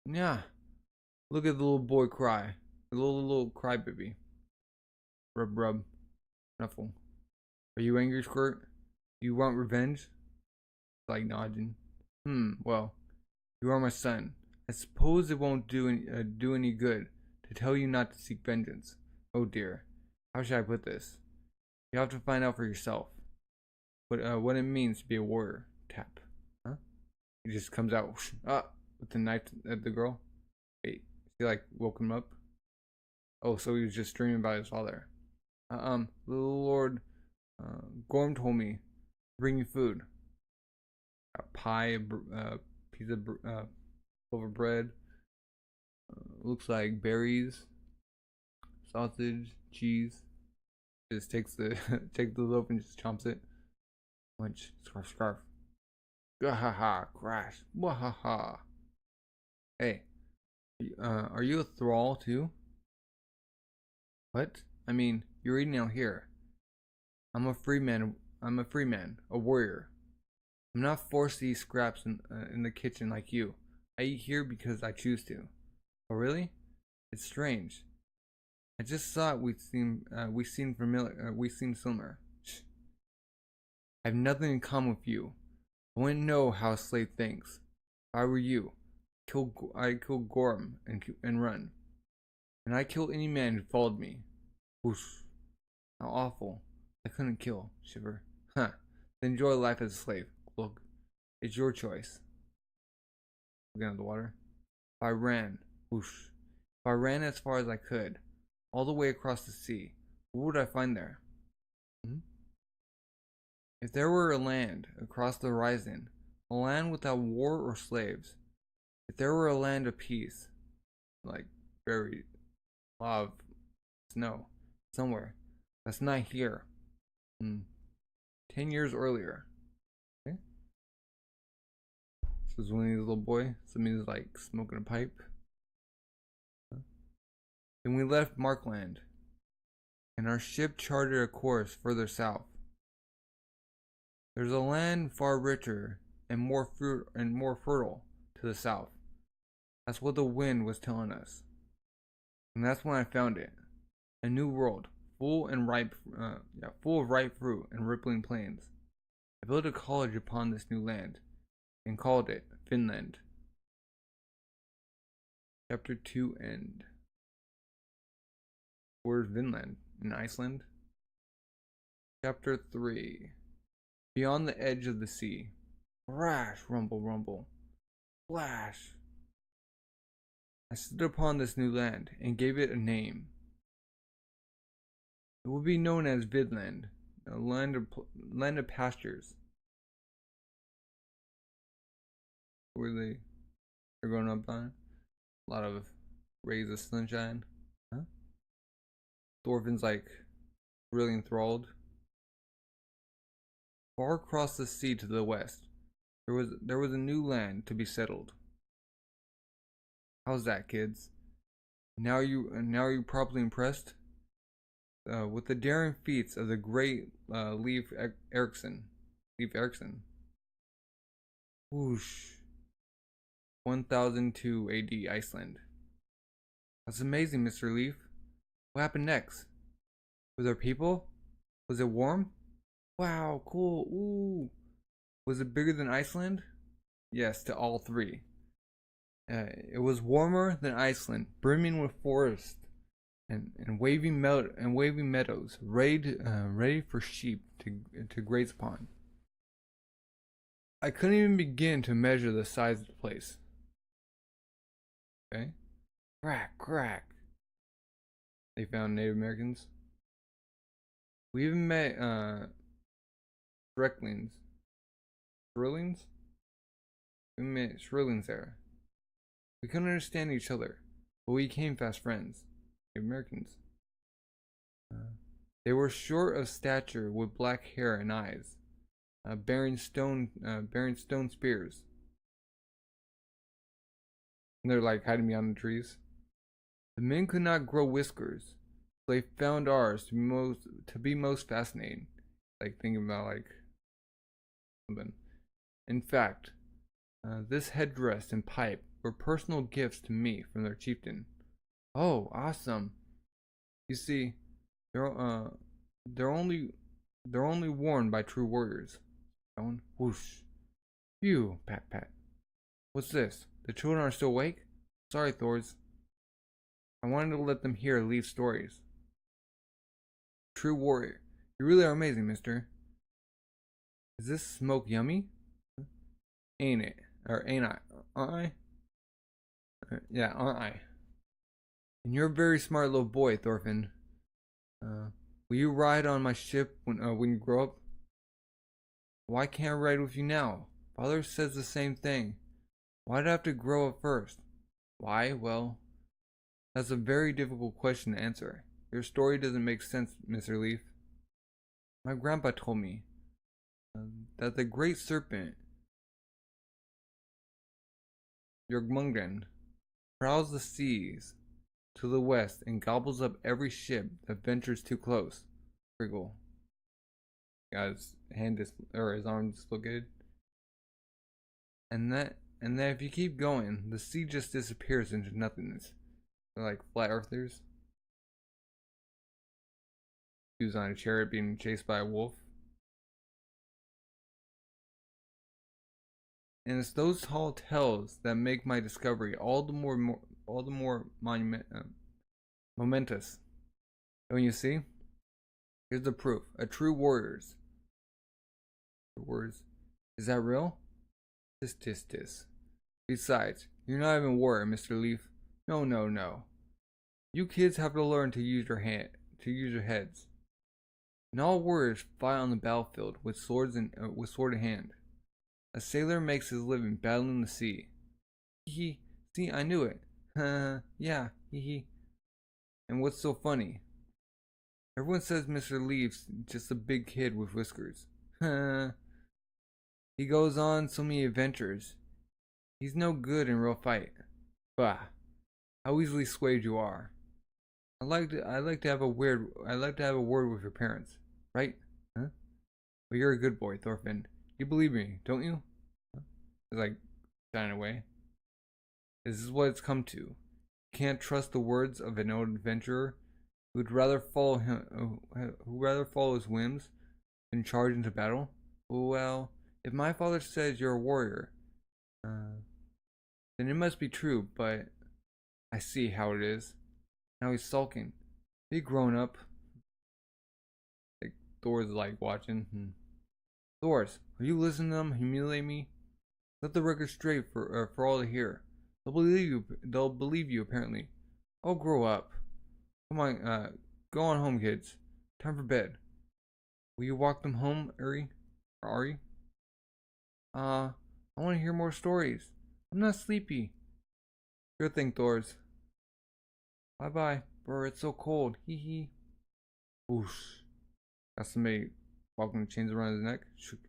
Speaker 1: Yeah. Look at the little boy cry. The little crybaby. Rub rub. Snuffle. Are you angry, Squirt? Do you want revenge? Like nodding. Well, you are my son. I suppose it won't do any good to tell you not to seek vengeance. Oh dear. How should I put this? You have to find out for yourself. What it means to be a warrior. Tap. Huh? He just comes out with the knife at the girl. Wait, he like woke him up? Oh, so he was just dreaming about his father. The Lord Gorm told me to bring you food. A pie, a piece of loaf of bread. Looks like berries, sausage, cheese. Just takes the the loaf and just chomps it. Munch, scarf. Gahaha, crash. Wahaha. Hey, are you a thrall too? What? I mean, you're eating out here. I'm a free man, a warrior. I'm not forced to eat scraps in the kitchen like you. I eat here because I choose to. Oh really? It's strange. I just thought we seemed similar. Shh. I have nothing in common with you. I wouldn't know how a slave thinks. If I were you, I'd kill Gorm and run. And I'd kill any man who followed me. Whoosh. How awful. I couldn't kill. Shiver. Huh. Then enjoy life as a slave. Look. It's your choice. Looking at the water. If I ran. Whoosh. If I ran as far as I could, all the way across the sea, what would I find there? If there were a land across the horizon, a land without war or slaves, if there were a land of peace, like very lot of snow, somewhere, that's not here. 10 years earlier. Okay. This is when he was a little boy. Somebody's like smoking a pipe. Then we left Markland, and our ship charted a course further south. There's a land far richer and more fertile to the south. That's what the wind was telling us. And that's when I found it. A new world, full of ripe fruit and rippling plains. I built a college upon this new land, and called it Vinland. Chapter 2 end. Where's Vinland? In Iceland? Chapter 3. Beyond the edge of the sea. Crash, rumble, rumble. Flash. I stood upon this new land and gave it a name. It will be known as Vinland, a land of pastures. Where they're growing up on a lot of rays of sunshine. Huh? Thorfinn's like really enthralled. Far across the sea to the west, there was a new land to be settled. How's that, kids? Now you properly impressed? with the daring feats of the great Leif Erikson. Leif Erikson. Whoosh. 1002 AD, Iceland. That's amazing, Mr. Leif. What happened next? Were there people? Was it warm? Wow, cool. Ooh. Was it bigger than Iceland? Yes, to all three. It was warmer than Iceland, brimming with forests and waving meadows, ready for sheep to graze upon. I couldn't even begin to measure the size of the place. Okay. Crack, crack. They found Native Americans. We even met Shreklings. Shrillings? We met Shrillings there. We couldn't understand each other, but we became fast friends. Native Americans. They were short of stature with black hair and eyes, bearing stone spears. And they're like hiding behind the trees. The men could not grow whiskers, so they found ours to be most fascinating. Like thinking about like something. In fact, this headdress and pipe were personal gifts to me from their chieftain. Oh, awesome! You see, they're only worn by true warriors. Whoosh. Phew, pat pat. What's this? The children are still awake? Sorry, Thors. I wanted to let them hear Leif's stories. True warrior. You really are amazing, mister. Is this smoke yummy? Ain't it? Or ain't I? Aren't I? Yeah, aren't I? And you're a very smart little boy, Thorfinn. Will you ride on my ship when you grow up? Why can't I ride with you now? Father says the same thing. Why'd I have to grow up first? Why? Well, that's a very difficult question to answer. Your story doesn't make sense, Mr. Leif. My grandpa told me that the great serpent, Jörmungand, prowls the seas to the west and gobbles up every ship that ventures too close. Pretty cool. Got his his arm dislocated. And then if you keep going, the sea just disappears into nothingness. They're like flat earthers. He was on a chariot being chased by a wolf. And it's those tall tales that make my discovery all the more momentous. Don't you see? Here's the proof. A true warrior's. Words. Is that real? Tis. Besides, you're not even a warrior, Mr. Leif. No. You kids have to learn to use your heads. And all warriors fight on the battlefield with sword in hand. A sailor makes his living battling the sea. Hee. See, I knew it. Yeah. Hee. And what's so funny? Everyone says Mr. Leif's just a big kid with whiskers. He goes on so many adventures. He's no good in real fight. Bah! How easily swayed you are. I'd like to have a word with your parents, right? Huh? Well, you're a good boy, Thorfinn. You believe me, don't you? It's like shying away. This is what it's come to. You can't trust the words of an old adventurer who'd rather follow his whims than charge into battle. Well, if my father says you're a warrior, then it must be true. But I see how it is. Now he's sulking. Be grown up. Like Thor's like watching. Thors, are you listening to them humiliate me? Let the record straight for all to hear. They'll believe you apparently. Oh, grow up. Come on, go on home, kids. Time for bed. Will you walk them home, Ari? I want to hear more stories. I'm not sleepy. Sure thing, Thors. Bye. Brr, it's so cold. Hee hee. Whoosh. Got somebody walking with chains around his neck. Shook.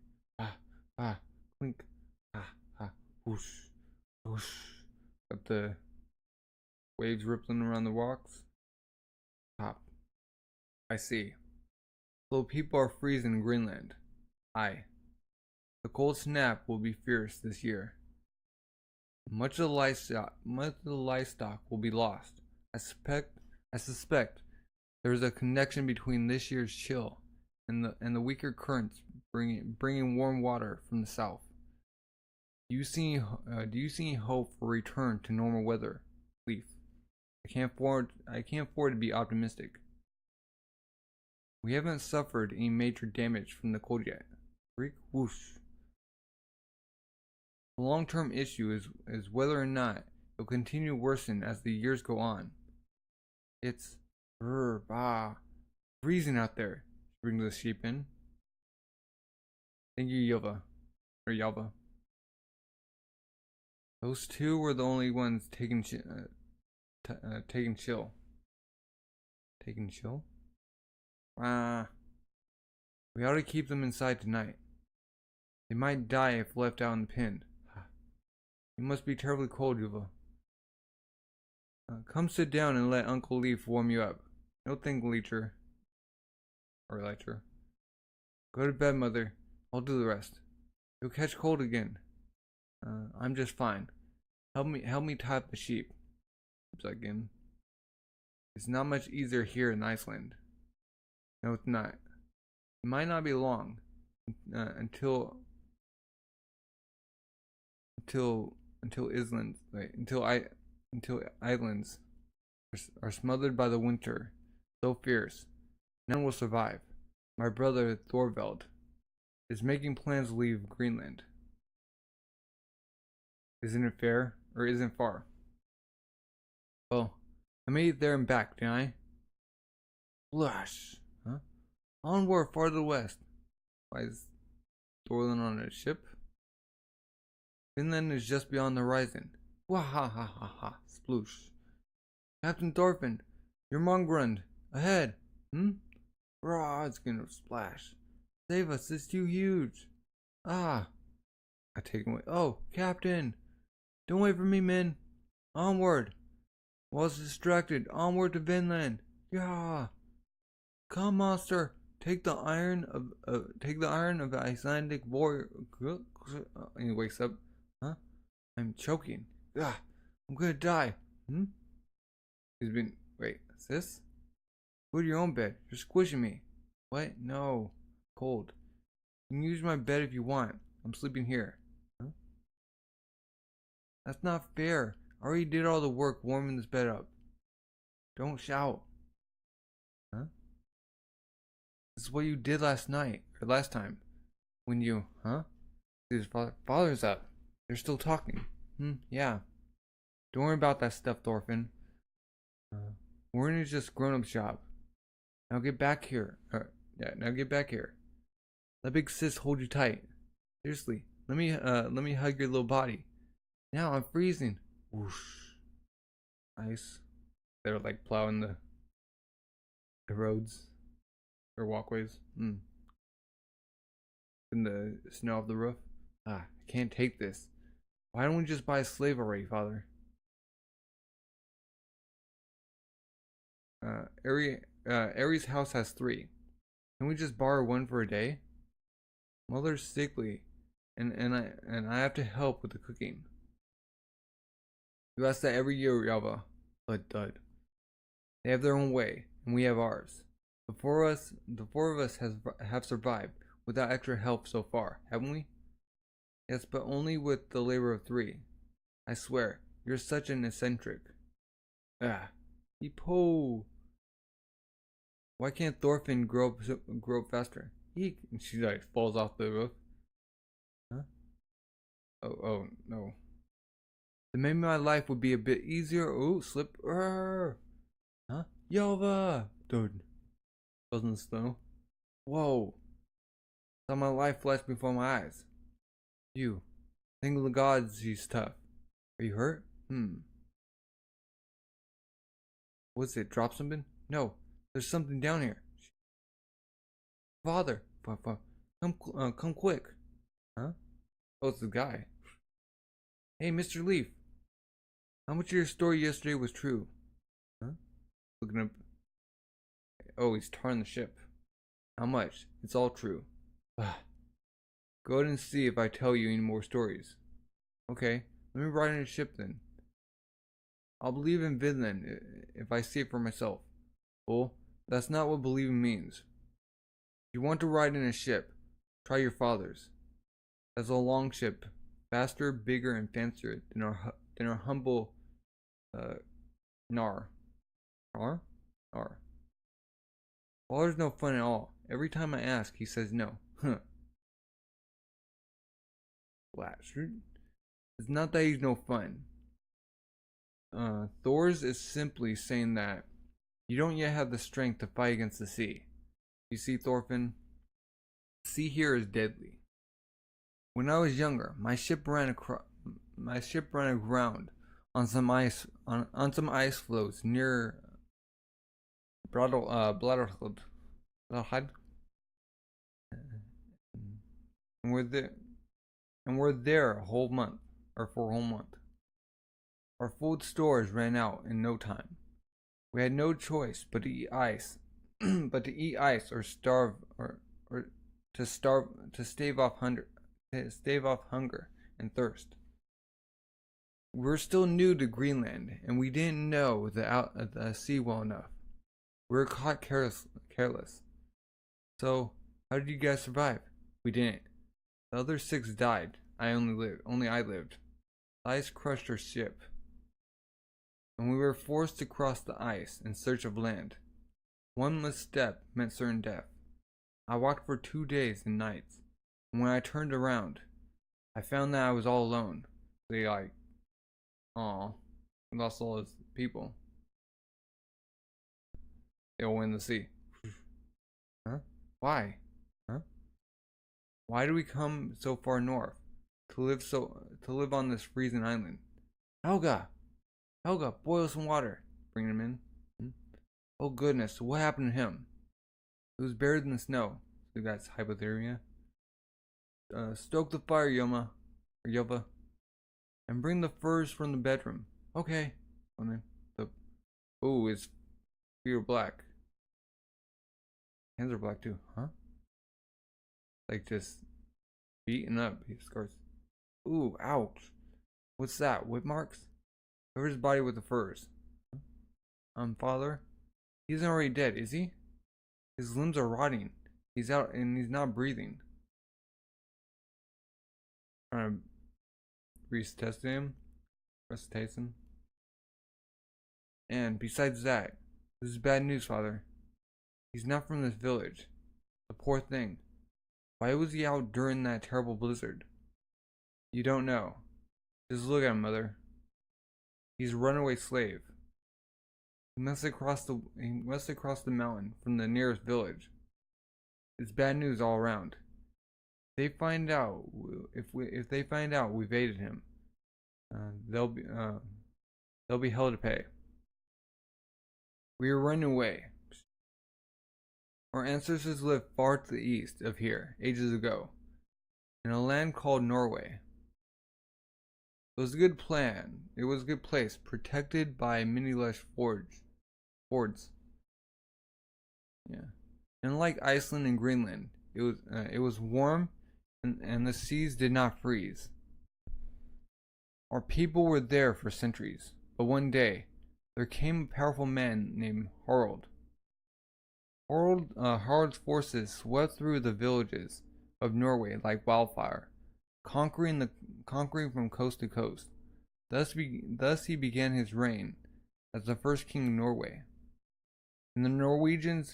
Speaker 1: Clink. Whoosh. Whoosh. Got the waves rippling around the rocks. Pop. I see. So people are freezing in Greenland. Aye. The cold snap will be fierce this year. Much of the livestock will be lost. I suspect there is a connection between this year's chill and the weaker currents bringing warm water from the south. Do you see any hope for return to normal weather, Leaf? I can't afford to be optimistic. We haven't suffered any major damage from the cold yet. Freak whoosh. The long-term issue is whether or not it will continue to worsen as the years go on. It's freezing out there. Bring the sheep in. Thank you, Ylva. Or Ylva. Those two were the only ones taking chill. Taking chill. We ought to keep them inside tonight. They might die if left out in the pen. You must be terribly cold, Ylva. Come sit down and let Uncle Leaf warm you up. No thank, Leecher. Or Leecher. Go to bed, Mother. I'll do the rest. You'll catch cold again. I'm just fine. Help me tie up the sheep. Again. It's not much easier here in Iceland. No, it's not. It might not be long until islands are smothered by the winter so fierce none will survive. My brother Thorvald is making plans to leave Greenland. Isn't it fair, or isn't far? Well, I made it there and back, didn't I? Flush! Huh? Onward, farther west. Why is Thorland on a ship? Vinland is just beyond the horizon. Wahahaha! Sploosh! Captain Thorfinn, your Mongrund, ahead! Rah, it's gonna splash. Save us, it's too huge. I take him away. Oh, Captain! Don't wait for me, men. Onward! Was distracted. Onward to Vinland. Yeah. Come, monster. Take the iron of the Icelandic warrior. And he wakes up. Huh? I'm choking. I'm gonna die. He's been. Wait. Sis? Go to your own bed. You're squishing me. What? No. Cold. You can use my bed if you want. I'm sleeping here. Huh? That's not fair. I already did all the work warming this bed up. Don't shout. Huh? This is what you did last time. When you, His father's up. They're still talking. Yeah. Don't worry about that stuff, Thorfinn. We're in just grown-up's job. Now get back here. Now get back here. Let big sis hold you tight. Seriously, let me hug your little body. Now I'm freezing. Whoosh. Ice. They're like plowing the roads or walkways. In the snow off the roof. I can't take this. Why don't we just buy a slave already, Father? Aries' house has 3. Can we just borrow one for a day? Mother's sickly, and I have to help with the cooking. You ask that every year, Ylva. Thud. They have their own way, and we have ours. The four of us have survived without extra help so far, haven't we? Yes, but only with the labor of 3. I swear, you're such an eccentric. Eepo. Why can't Thorfinn grow up faster? Eek. And she like falls off the roof. Huh? Oh no. Then maybe my life would be a bit easier. Oh, slip. Huh? Ylva! Dude. Doesn't snow. Whoa. Saw my life flash before my eyes. You. Think of the gods, she's tough. Are you hurt? What's it? Drop something? No. There's something down here. Father. Come quick. Huh? Oh, it's the guy. Hey, Mr. Leaf. How much of your story yesterday was true? Huh? Looking up. Oh, he's tarring the ship. How much? It's all true. Go ahead and see if I tell you any more stories. Okay, let me ride in a ship then. I'll believe in Vinland if I see it for myself. Well, that's not what believing means. If you want to ride in a ship, try your father's. That's a long ship, faster, bigger, and fancier than our humble Nar. Nar? Nar. Father's no fun at all. Every time I ask, he says no. Huh. It's not that he's no fun. Thor's is simply saying that you don't yet have the strength to fight against the sea. You see, Thorfinn, the sea here is deadly. When I was younger, my ship ran aground on some ice floes near Bladderhud. And we're there a whole month, or for a whole month. Our food stores ran out in no time. We had no choice but to eat ice, or starve, or to stave off hunger and thirst. We were still new to Greenland, and we didn't know the sea well enough. We were caught careless. So, how did you guys survive? We didn't. The other 6 died. Only I lived. The ice crushed our ship, and we were forced to cross the ice in search of land. One misstep meant certain death. I walked for 2 days and nights, and when I turned around, I found that I was all alone. They aw, we lost all his people. They all went in the sea. Huh? Why? Huh? Why do we come so far north to live on this freezing island? Helga, boil some water. Bring him in. Oh goodness, what happened to him? It was buried in the snow. So that's hypothermia. Stoke the fire, Yoma, and bring the furs from the bedroom. Okay. Oh, his feet are black. Hands are black too, huh? Like just beaten up. He scars. Ooh, ouch. What's that? Whip marks? Cover his body with the furs. Father? He's already dead, is he? His limbs are rotting. He's out and he's not breathing. Trying to resuscitate him. And besides that, this is bad news, Father. He's not from this village. The poor thing. Why was he out during that terrible blizzard? You don't know. Just look at him, Mother. He's a runaway slave. He must have crossed the mountain from the nearest village. It's bad news all around. If they find out we've aided him, they'll be held to pay. We are running away. Our ancestors lived far to the east of here, ages ago, in a land called Norway. It was a good plan. It was a good place, protected by many lush fords. Yeah. And like Iceland and Greenland, it was warm, and the seas did not freeze. Our people were there for centuries, but one day there came a powerful man named Harald. Harald's forces swept through the villages of Norway like wildfire, conquering from coast to coast. Thus he began his reign as the first king of Norway. And the Norwegian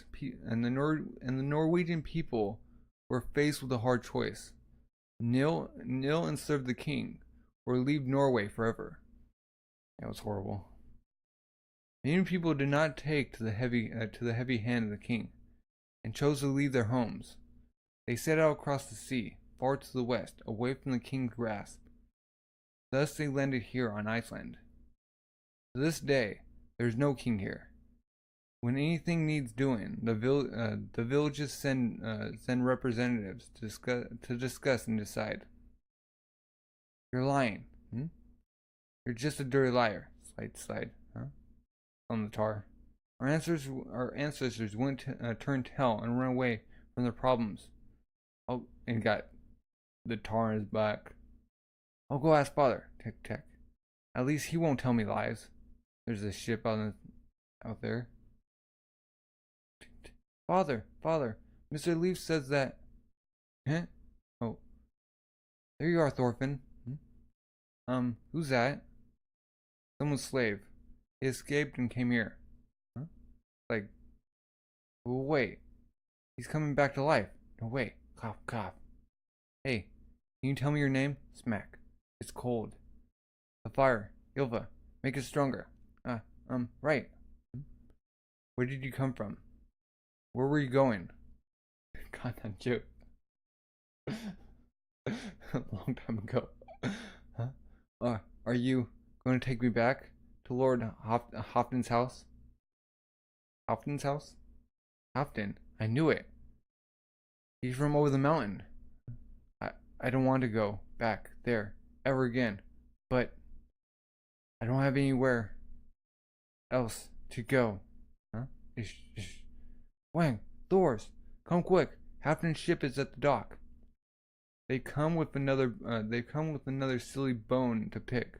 Speaker 1: people were faced with a hard choice: kneel and serve the king, or leave Norway forever. That was horrible. Many people did not take to the heavy hand of the king, and chose to leave their homes. They set out across the sea, far to the west, away from the king's grasp. Thus they landed here on Iceland. To this day, there is no king here. When anything needs doing, the villages send representatives to discuss and decide. You're lying. You're just a dirty liar. Slide, huh? On the tar. Our ancestors went to turn tail and run away from their problems. Oh, and got the tar in his back. I'll go ask father. Tick tick. At least he won't tell me lies. There's a ship out there. Father, Mr. Leaf says that. Huh? Oh, there you are, Thorfinn. Who's that? Someone's slave. He escaped and came here. Huh? Like, oh, wait. He's coming back to life. No, wait. Cough, cough. Hey, can you tell me your name? Smack. It's cold. The fire. Ylva. Make it stronger. Right. Where did you come from? Where were you going? Content joke. A long time ago. Huh? Are you going to take me back to Lord Hofton's house? Hofton's house? Hofton. I knew it. He's from over the mountain. I don't want to go back there ever again, but I don't have anywhere else to go. Huh? Wang, Thors, come quick. Hafton's ship is at the dock. They come with another silly bone to pick.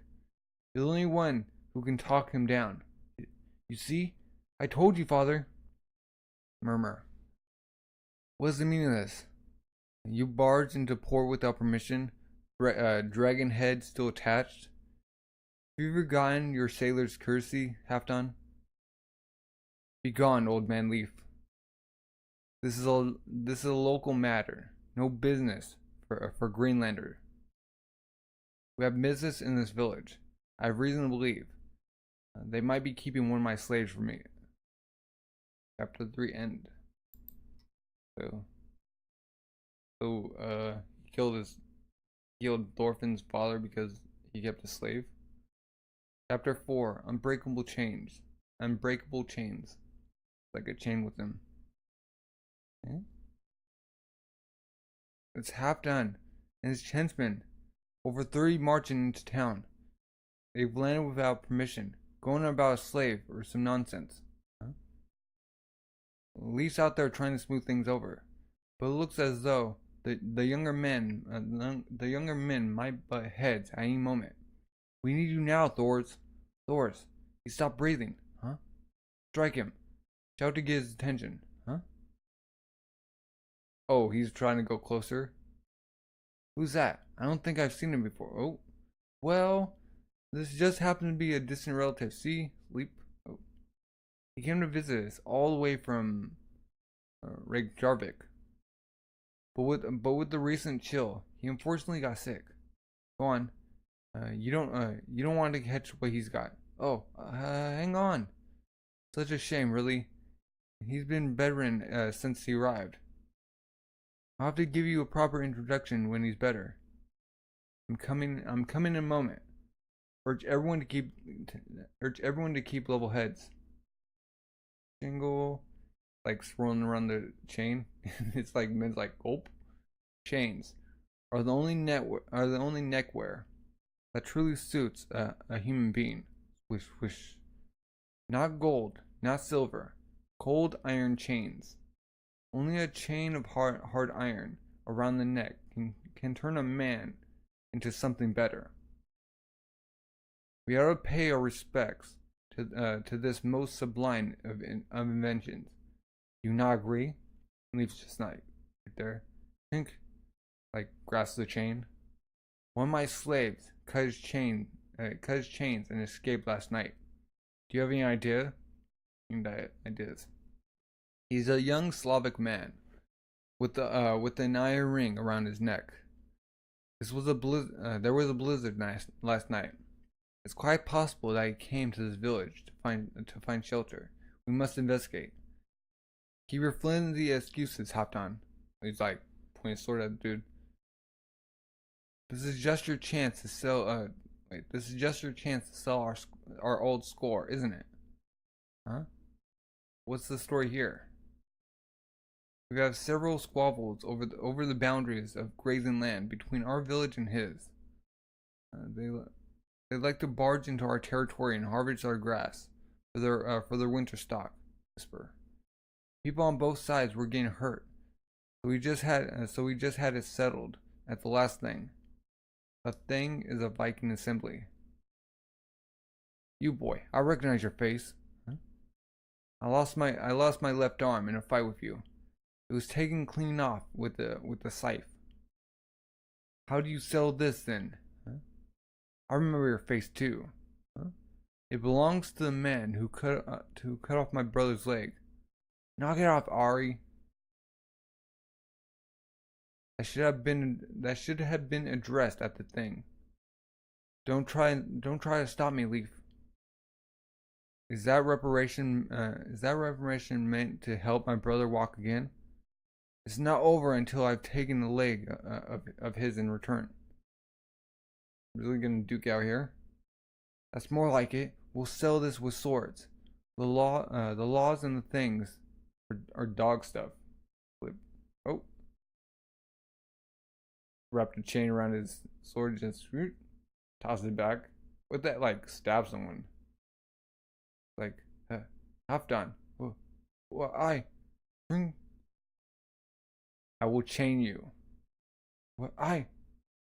Speaker 1: You're the only one who can talk him down. You see? I told you, father. Murmur. What is the meaning of this? You barged into port without permission, dragon head still attached. Have you forgotten your sailor's courtesy, Halfdan? Begone, old man Leaf. This is a local matter, no business for Greenlander. We have business in this village. I have reason to believe they might be keeping one of my slaves for me. Chapter 3 end. He killed Thorfinn's father because he kept a slave. Chapter 4, Unbreakable Chains. Unbreakable Chains. Like a chain with him. Okay. It's Halfdan and his henchmen. Over 30 marching into town. They've landed without permission, going about a slave or some nonsense. Huh? Leaf's out there trying to smooth things over, but it looks as though the younger men might butt heads at any moment. We need you now, Thors. He stopped breathing. Huh? Strike him. Shout to get his attention. Huh? Oh, he's trying to go closer. Who's that? I don't think I've seen him before. Oh, well, this just happened to be a distant relative. See? Sleep. Oh. He came to visit us all the way from Reykjavik. But with the recent chill, he unfortunately got sick. Go on. You don't want to catch what he's got. Oh, hang on. Such a shame, really. He's been bedridden since he arrived. I'll have to give you a proper introduction when he's better. I'm coming in a moment. Urge everyone to keep level heads. Jingle, like swirling around the chain. It's like men's like gulp. Chains are the only neckwear that truly suits a human being. Swish swish. Not gold, not silver. Cold iron chains. Only a chain of hard iron around the neck can turn a man into something better. We ought to pay our respects to this most sublime of inventions. Do you not agree? Leaf's just not right there. Think, like grasps the chain. One of my slaves cut his chains and escaped last night. Do you have any ideas? He's a young Slavic man with an iron ring around his neck. There was a blizzard last night. It's quite possible that he came to this village to find shelter. We must investigate. Keep your flimsy excuses, Halfdan. He's like pointing a sword at the dude. This is just your chance to sell. This is just your chance to sell our old score, isn't it? Huh? What's the story here? We have several squabbles over the boundaries of grazing land between our village and his. They like to barge into our territory and harvest our grass for their winter stock. whisper. People on both sides were getting hurt. So we just had it settled at the last thing. The thing is a Viking assembly. You boy, I recognize your face. Huh? I lost my left arm in a fight with you. It was taken clean off with the scythe. How do you sell this then? Huh? I remember your face too. Huh? It belongs to the man who cut off my brother's leg. Knock it off, Ari. That should have been addressed at the thing. Don't try to stop me, Leaf. Is that reparation meant to help my brother walk again? It's not over until I've taken the leg of his in return. Really gonna duke out here? That's more like it. We'll sell this with swords. The laws and the things are dog stuff. Oh. Wrapped a chain around his sword, just toss it back. What that like stab someone? Like, half done. Well, I will chain you. What it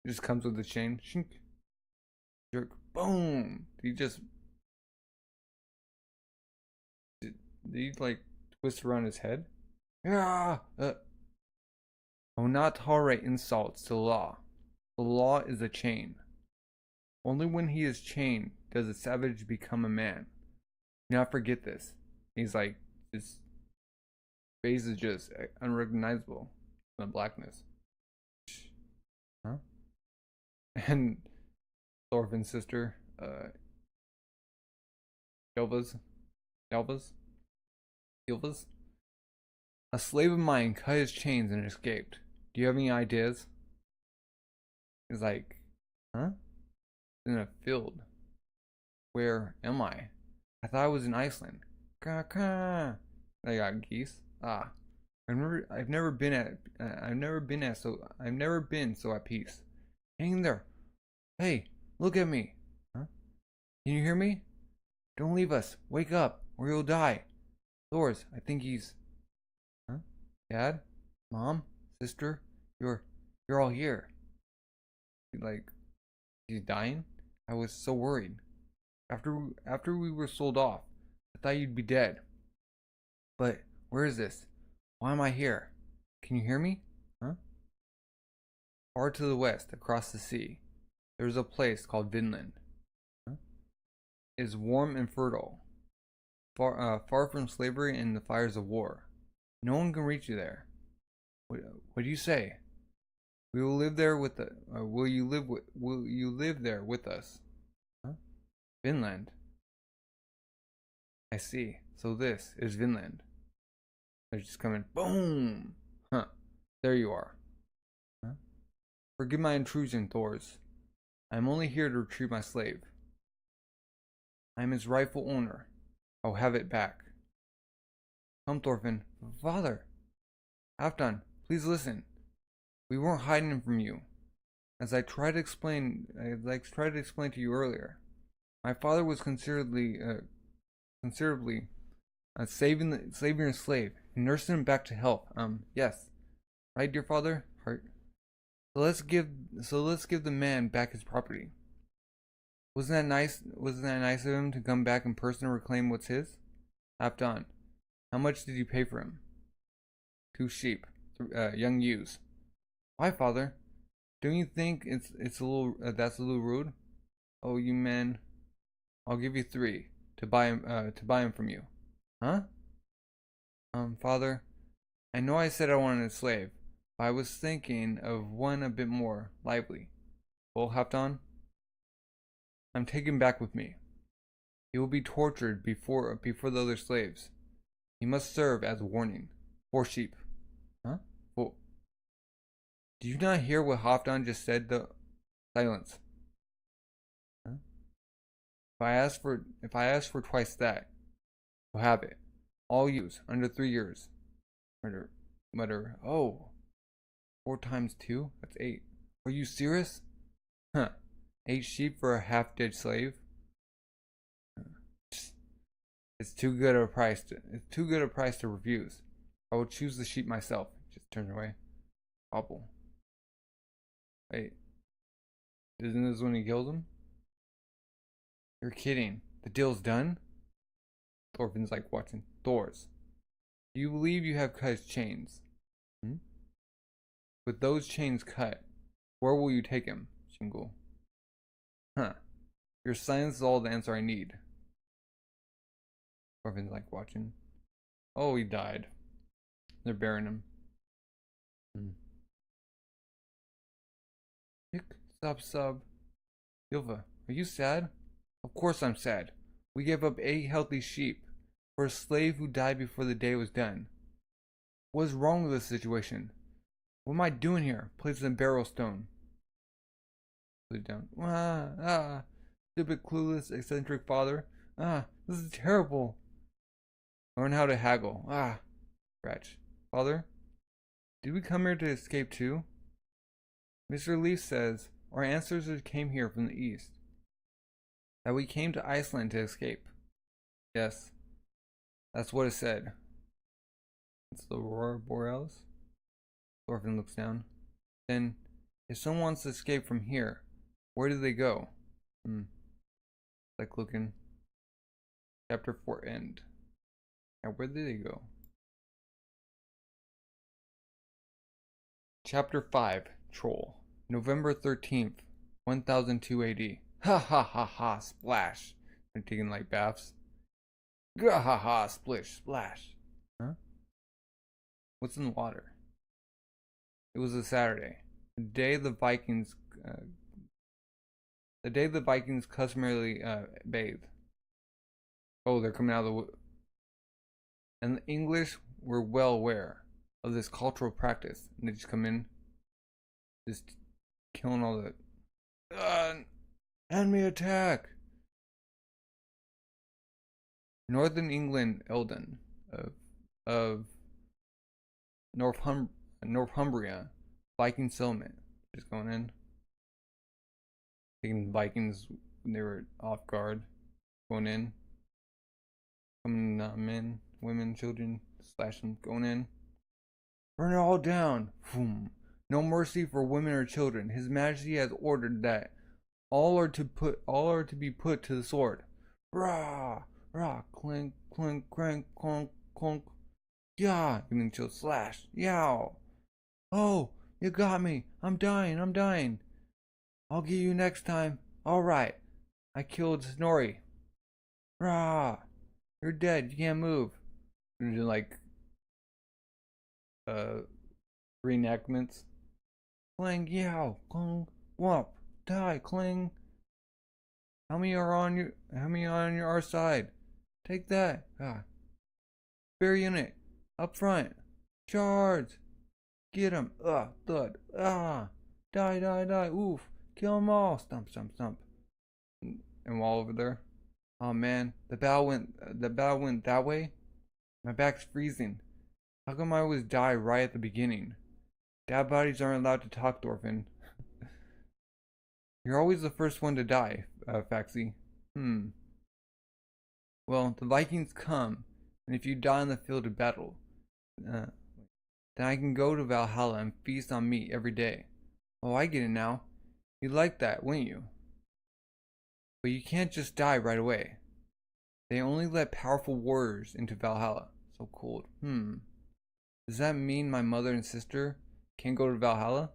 Speaker 1: just comes with the chain. Shink. Jerk. Boom. Did he like twist around his head? Yeah. I will not tolerate insults to the law. The law is a chain. Only when he is chained does a savage become a man. Do not forget this. He's like, his face is just unrecognizable in the blackness. Huh? And Thorfinn's sister, Ylva's. A slave of mine cut his chains and escaped. Do you have any ideas? He's like, huh? In a field. Where am I? I thought I was in Iceland. Caw, caw. I got geese. I've never been so at peace. Hang in there. Hey, look at me. Huh? Can you hear me? Don't leave us. Wake up, or you'll die. Thors, I think he's. Huh? Dad, Mom, sister, you're all here. Like, he's dying. I was so worried. After we were sold off, I thought you'd be dead. But where is this? Why am I here? Can you hear me? Huh? Far to the west, across the sea, there is a place called Vinland. Huh? It is warm and fertile, far from slavery and the fires of war. No one can reach you there. What do you say? We will live there with the. Will you live there with us? Huh? Vinland. I see. So this is Vinland. They're just coming. Boom. Huh. There you are. Huh? Forgive my intrusion, Thors. I am only here to retrieve my slave. I am his rightful owner. I'll have it back. Come, Thorfinn. Father. Halfdan, please listen. We weren't hiding him from you. As I tried to explain to you earlier, my father was considerably saving your slave and nursing him back to health. Yes, right, dear father. Heart. So let's give the man back his property. Wasn't that nice? Wasn't that nice of him to come back in person and reclaim what's his? Halfdan, how much did you pay for him? 2 sheep, young ewes. Why, father? Don't you think it's a little that's a little rude? Oh, you man! I'll give you 3 to buy him from you. Huh? Father, I know I said I wanted a slave, but I was thinking of one a bit more lively. Well, Halfdan, I'm taking him back with me. He will be tortured before the other slaves. He must serve as a warning. 4 sheep. Huh? Well, do you not hear what Halfdan just said? The silence. Huh? If I ask for twice that, you'll have it. All use under 3 years. Mutter. Oh, 4 times 2? That's 8. Are you serious? Huh? 8 sheep for a half-dead slave? It's too good a price to refuse. I will choose the sheep myself. Just turn away. Hobble. Wait. Isn't this when he kills him? You're kidding. The deal's done? Thorfinn's like watching. Thors. Do you believe you have cut his chains? Hmm? With those chains cut, where will you take him? Shingle. Huh. Your silence is all the answer I need. Thorfinn's like watching. Oh, he died. They're burying him. Sub. Ylva, are you sad? Of course I'm sad. We gave up 8 healthy sheep for a slave who died before the day was done. What is wrong with this situation? What am I doing here? Place in barrel stone. Put it down. Stupid, clueless, eccentric father. This is terrible. Learn how to haggle. Scratch. Father, did we come here to escape too? Mr. Leaf says our ancestors came here from the east. That we came to Iceland to escape. Yes, that's what it said. It's the Aurora Borealis. Thorfinn looks down. Then, if someone wants to escape from here, where do they go? Like looking. Chapter 4 end. Now where did they go? Chapter 5 Troll. November 13th, 1002 AD. Ha ha ha ha, splash. They're taking like baths. Gah ha ha, splish, splash. Huh? What's in the water? It was a Saturday. The day the Vikings customarily bathe. Oh, they're coming out of the wood. And the English were well aware of this cultural practice. And they just come in, just killing all the enemy attack. Northern England, Eldon of Northumbria, Viking settlement. Just going in. Taking the Vikings when they were off guard. Going in. Coming men, women, children, slashing, going in. Burn it all down. Boom. No mercy for women or children. His Majesty has ordered that all are to be put to the sword. Rah, rah, clink, clink, crank, clunk, clunk. Yeah, giving chill slash. Yow. Oh, you got me. I'm dying. I'll get you next time. Alright. I killed Snorri. Rah. You're dead. You can't move. They're doing like reenactments. Cling, yow, cling, whomp, die, cling. How many are on our side? Take that. Spare unit. Up front. Charge. Get him. Thud. Die. Oof. Kill them all. Stump. And while over there. Oh man, the battle went that way? My back's freezing. How come I always die right at the beginning? Dead bodies aren't allowed to talk, Thorfinn. You're always the first one to die, Faxi. Well, the Vikings come, and if you die on the field of battle, then I can go to Valhalla and feast on meat every day. Oh, I get it now. You'd like that, wouldn't you? But you can't just die right away. They only let powerful warriors into Valhalla. So cold. Does that mean my mother and sister can't go to Valhalla?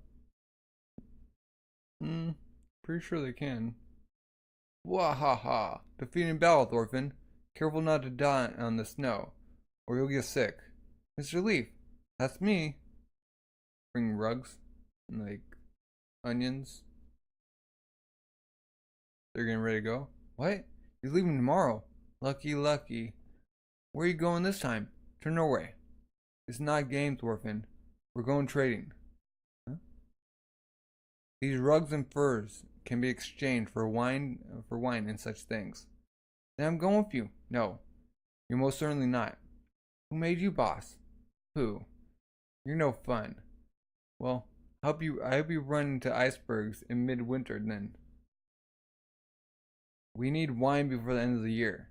Speaker 1: Pretty sure they can. Wahaha! Defeating battle, Thorfinn. Careful not to die on the snow, or you'll get sick. Mr. Leaf, that's me. Bring rugs and like onions. They're getting ready to go. What? You're leaving tomorrow. Lucky. Where are you going this time? Turn Norway. It's not a game, Thorfinn. We're going trading. Huh? These rugs and furs can be exchanged for wine and such things. Then I'm going with you. No, you're most certainly not. Who made you boss? Who? You're no fun. Well, I hope you run into icebergs in midwinter then. We need wine before the end of the year.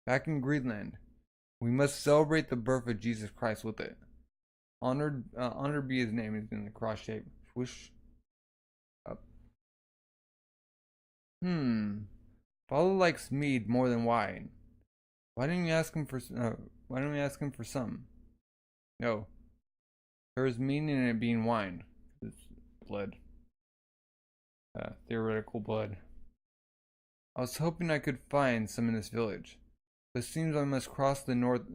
Speaker 1: back in Greenland. We must celebrate the birth of Jesus Christ with it. Honored be his name is in the cross shape. Whoosh. Up. Father likes mead more than wine. Why didn't you ask him for some? No. There is meaning in it being wine. It's blood. Theoretical blood. I was hoping I could find some in this village, but it seems I must cross the North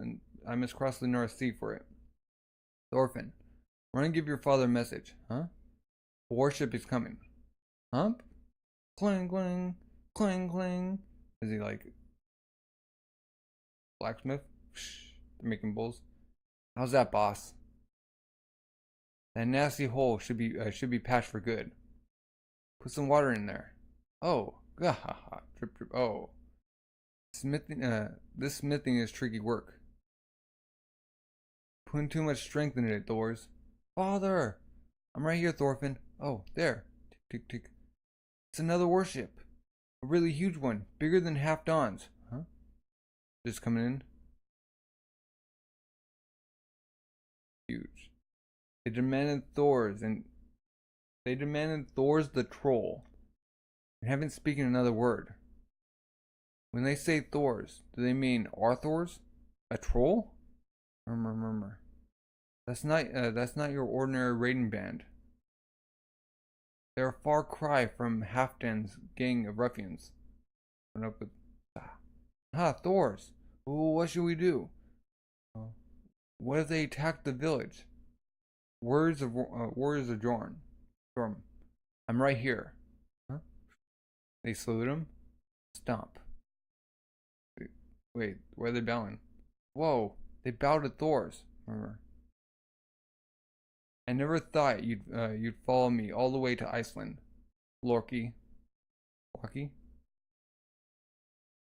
Speaker 1: Sea for it. Thorfinn, run and give your father a message, huh? A warship is coming. Hump? Clang clang, clang clang. Is he like blacksmith? They're making bowls. How's that, boss? That nasty hole should be patched for good. Put some water in there. Oh, drip drip. Oh, this smithing is tricky work. Putting too much strength into it, Thors. Father, I'm right here, Thorfinn. Oh, there. Tick tick tick. It's another warship. A really huge one, bigger than Half Dawn's. Huh? Just coming in. Huge. They demanded Thor's the troll, and haven't spoken another word. When they say Thor's, do they mean our Thor's? A troll? Murmur. That's not your ordinary raiding band. They're a far cry from Halfdan's gang of ruffians. Went up with Thor's. What should we do? What if they attack the village? Warriors of Jorm. I'm right here. Huh? They salute him. Stomp. Wait, where are they bowing? Whoa, they bowed to Thor's. Remember? I never thought you'd follow me all the way to Iceland, Lorky. He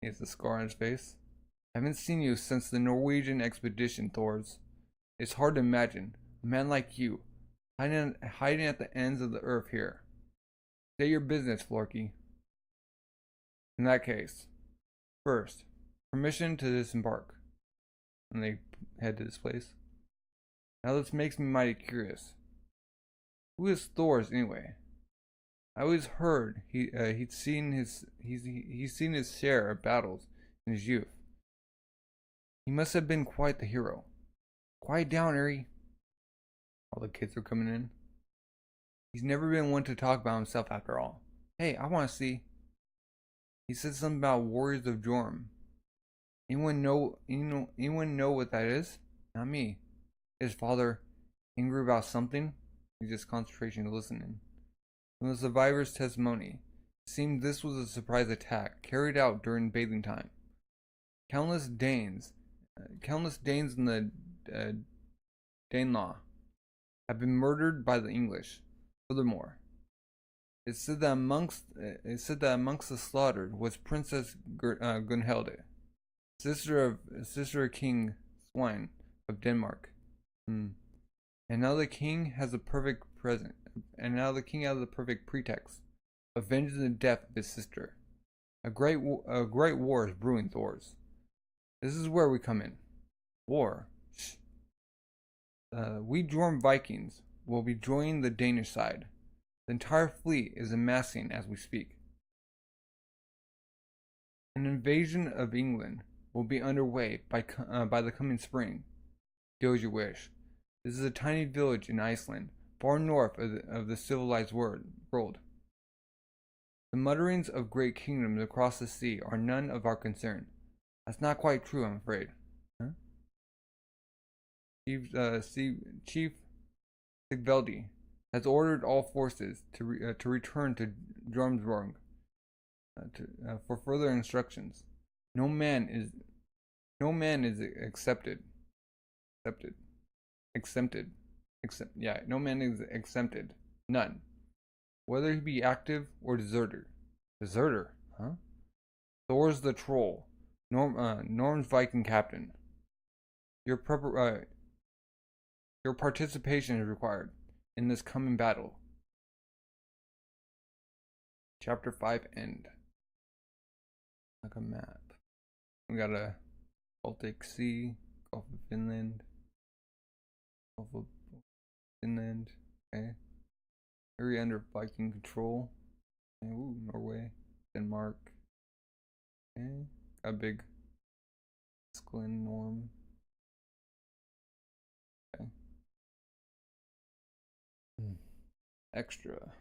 Speaker 1: has a scar on his face. I haven't seen you since the Norwegian expedition, Thors. It's hard to imagine a man like you hiding at the ends of the earth here. Say your business, Florky. In that case, first, permission to disembark. And they head to this place. Now this makes me mighty curious. Who is Thor's anyway? I always heard he's seen his share of battles in his youth. He must have been quite the hero. Quiet down, Eri. All the kids are coming in. He's never been one to talk about himself after all. Hey, I want to see. He said something about warriors of Jorm. Anyone know what that is? Not me. His father angry about something? He's just concentration listening. From the survivor's testimony, it seemed this was a surprise attack carried out during bathing time. Countless Danes in the Danelaw have been murdered by the English. Furthermore, it said that amongst the slaughtered was Princess Gunhilde, sister of King Svein of Denmark. And now the king has the perfect pretext, avenging the death of his sister. A great war is brewing, Thors. This is where we come in. War. Shh. We Jorm Vikings will be joining the Danish side. The entire fleet is amassing as we speak. An invasion of England will be underway by the coming spring. Do as you wish. This is a tiny village in Iceland, far north of the civilized world. The mutterings of great kingdoms across the sea are none of our concern. That's not quite true, I'm afraid. Huh? Chief Sigvaldi has ordered all forces to return to Jormsborg for further instructions. No man is exempted. No man is exempted. None. Whether he be active or deserter. Deserter, huh? Thor's the troll. Norm's Viking captain. Your participation is required in this coming battle. Chapter 5 end. Like a map. We got a Baltic Sea, Gulf of Finland, Gulf of Finland. Okay. Area under Viking control. Okay. Ooh, Norway, Denmark. Okay. Got a big Sklen norm. Okay. Extra.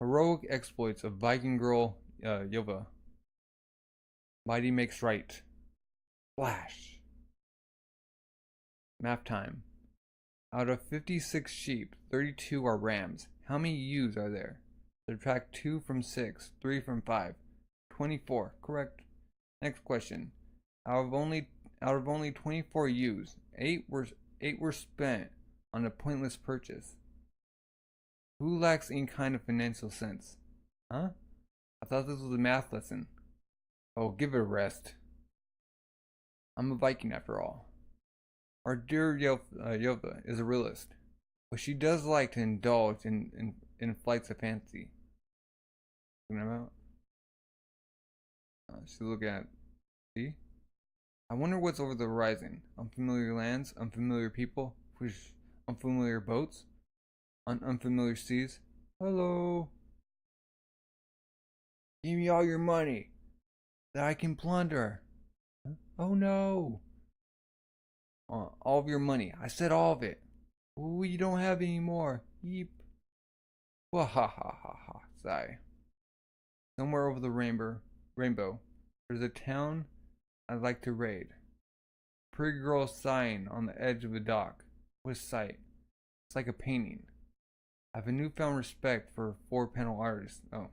Speaker 1: Heroic exploits of Viking girl Ylva. Mighty makes right. Flash. Map time. Out of 56 sheep, 32 are rams. How many ewes are there? Subtract 2 from 6, 3 from 5. 24. Correct. Next question. Out of only 24 ewes, 8 were spent on a pointless purchase. Who lacks any kind of financial sense? Huh? I thought this was a math lesson. Oh, give it a rest. I'm a Viking after all. Our dear Ylva is a realist, but she does like to indulge in flights of fancy. Looking about. She's looking at. See? I wonder what's over the horizon. Unfamiliar lands, unfamiliar people, unfamiliar boats, unfamiliar seas. Hello. Give me all your money that I can plunder. Huh? Oh no. All of your money. I said all of it. Oh, you don't have any more. Yeep. Wah ha ha ha ha. Sigh. Somewhere over the rainbow, there's a town I'd like to raid. Pretty girl sighing on the edge of a dock. What a sight. It's like a painting. I have a newfound respect for 4-panel artists. Oh.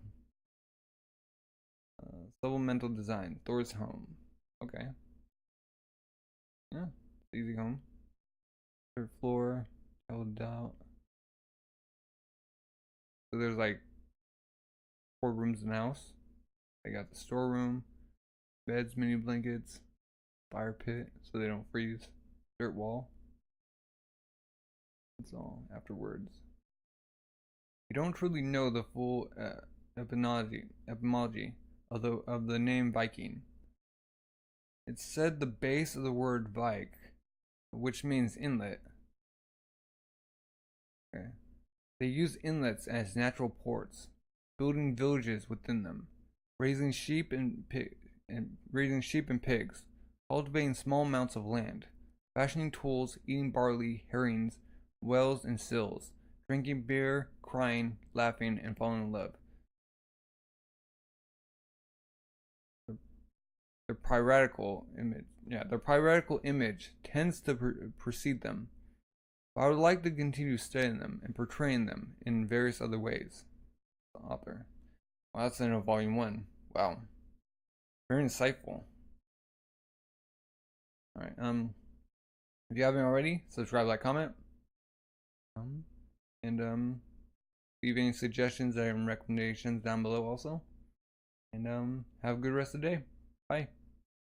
Speaker 1: Supplemental design. Thor's home. Okay. Yeah. Easy home. Third floor. Held out. So there's like 4 rooms in the house. They got the storeroom, beds, mini blankets, fire pit so they don't freeze, dirt wall. That's all afterwards. We don't truly know the full etymology of the name Viking. It's said the base of the word Vik, which means inlet. Okay. They use inlets as natural ports, building villages within them, raising sheep and pigs, cultivating small amounts of land, fashioning tools, eating barley, herrings, whales, and sills, drinking beer, crying, laughing, and falling in love. Their piratical image tends to precede them. But I would like to continue studying them and portraying them in various other ways. The author. Well, that's the end of volume 1. Wow. Very insightful. Alright, if you haven't already, subscribe, like, comment. And leave any suggestions and recommendations down below also. And have a good rest of the day. Bye.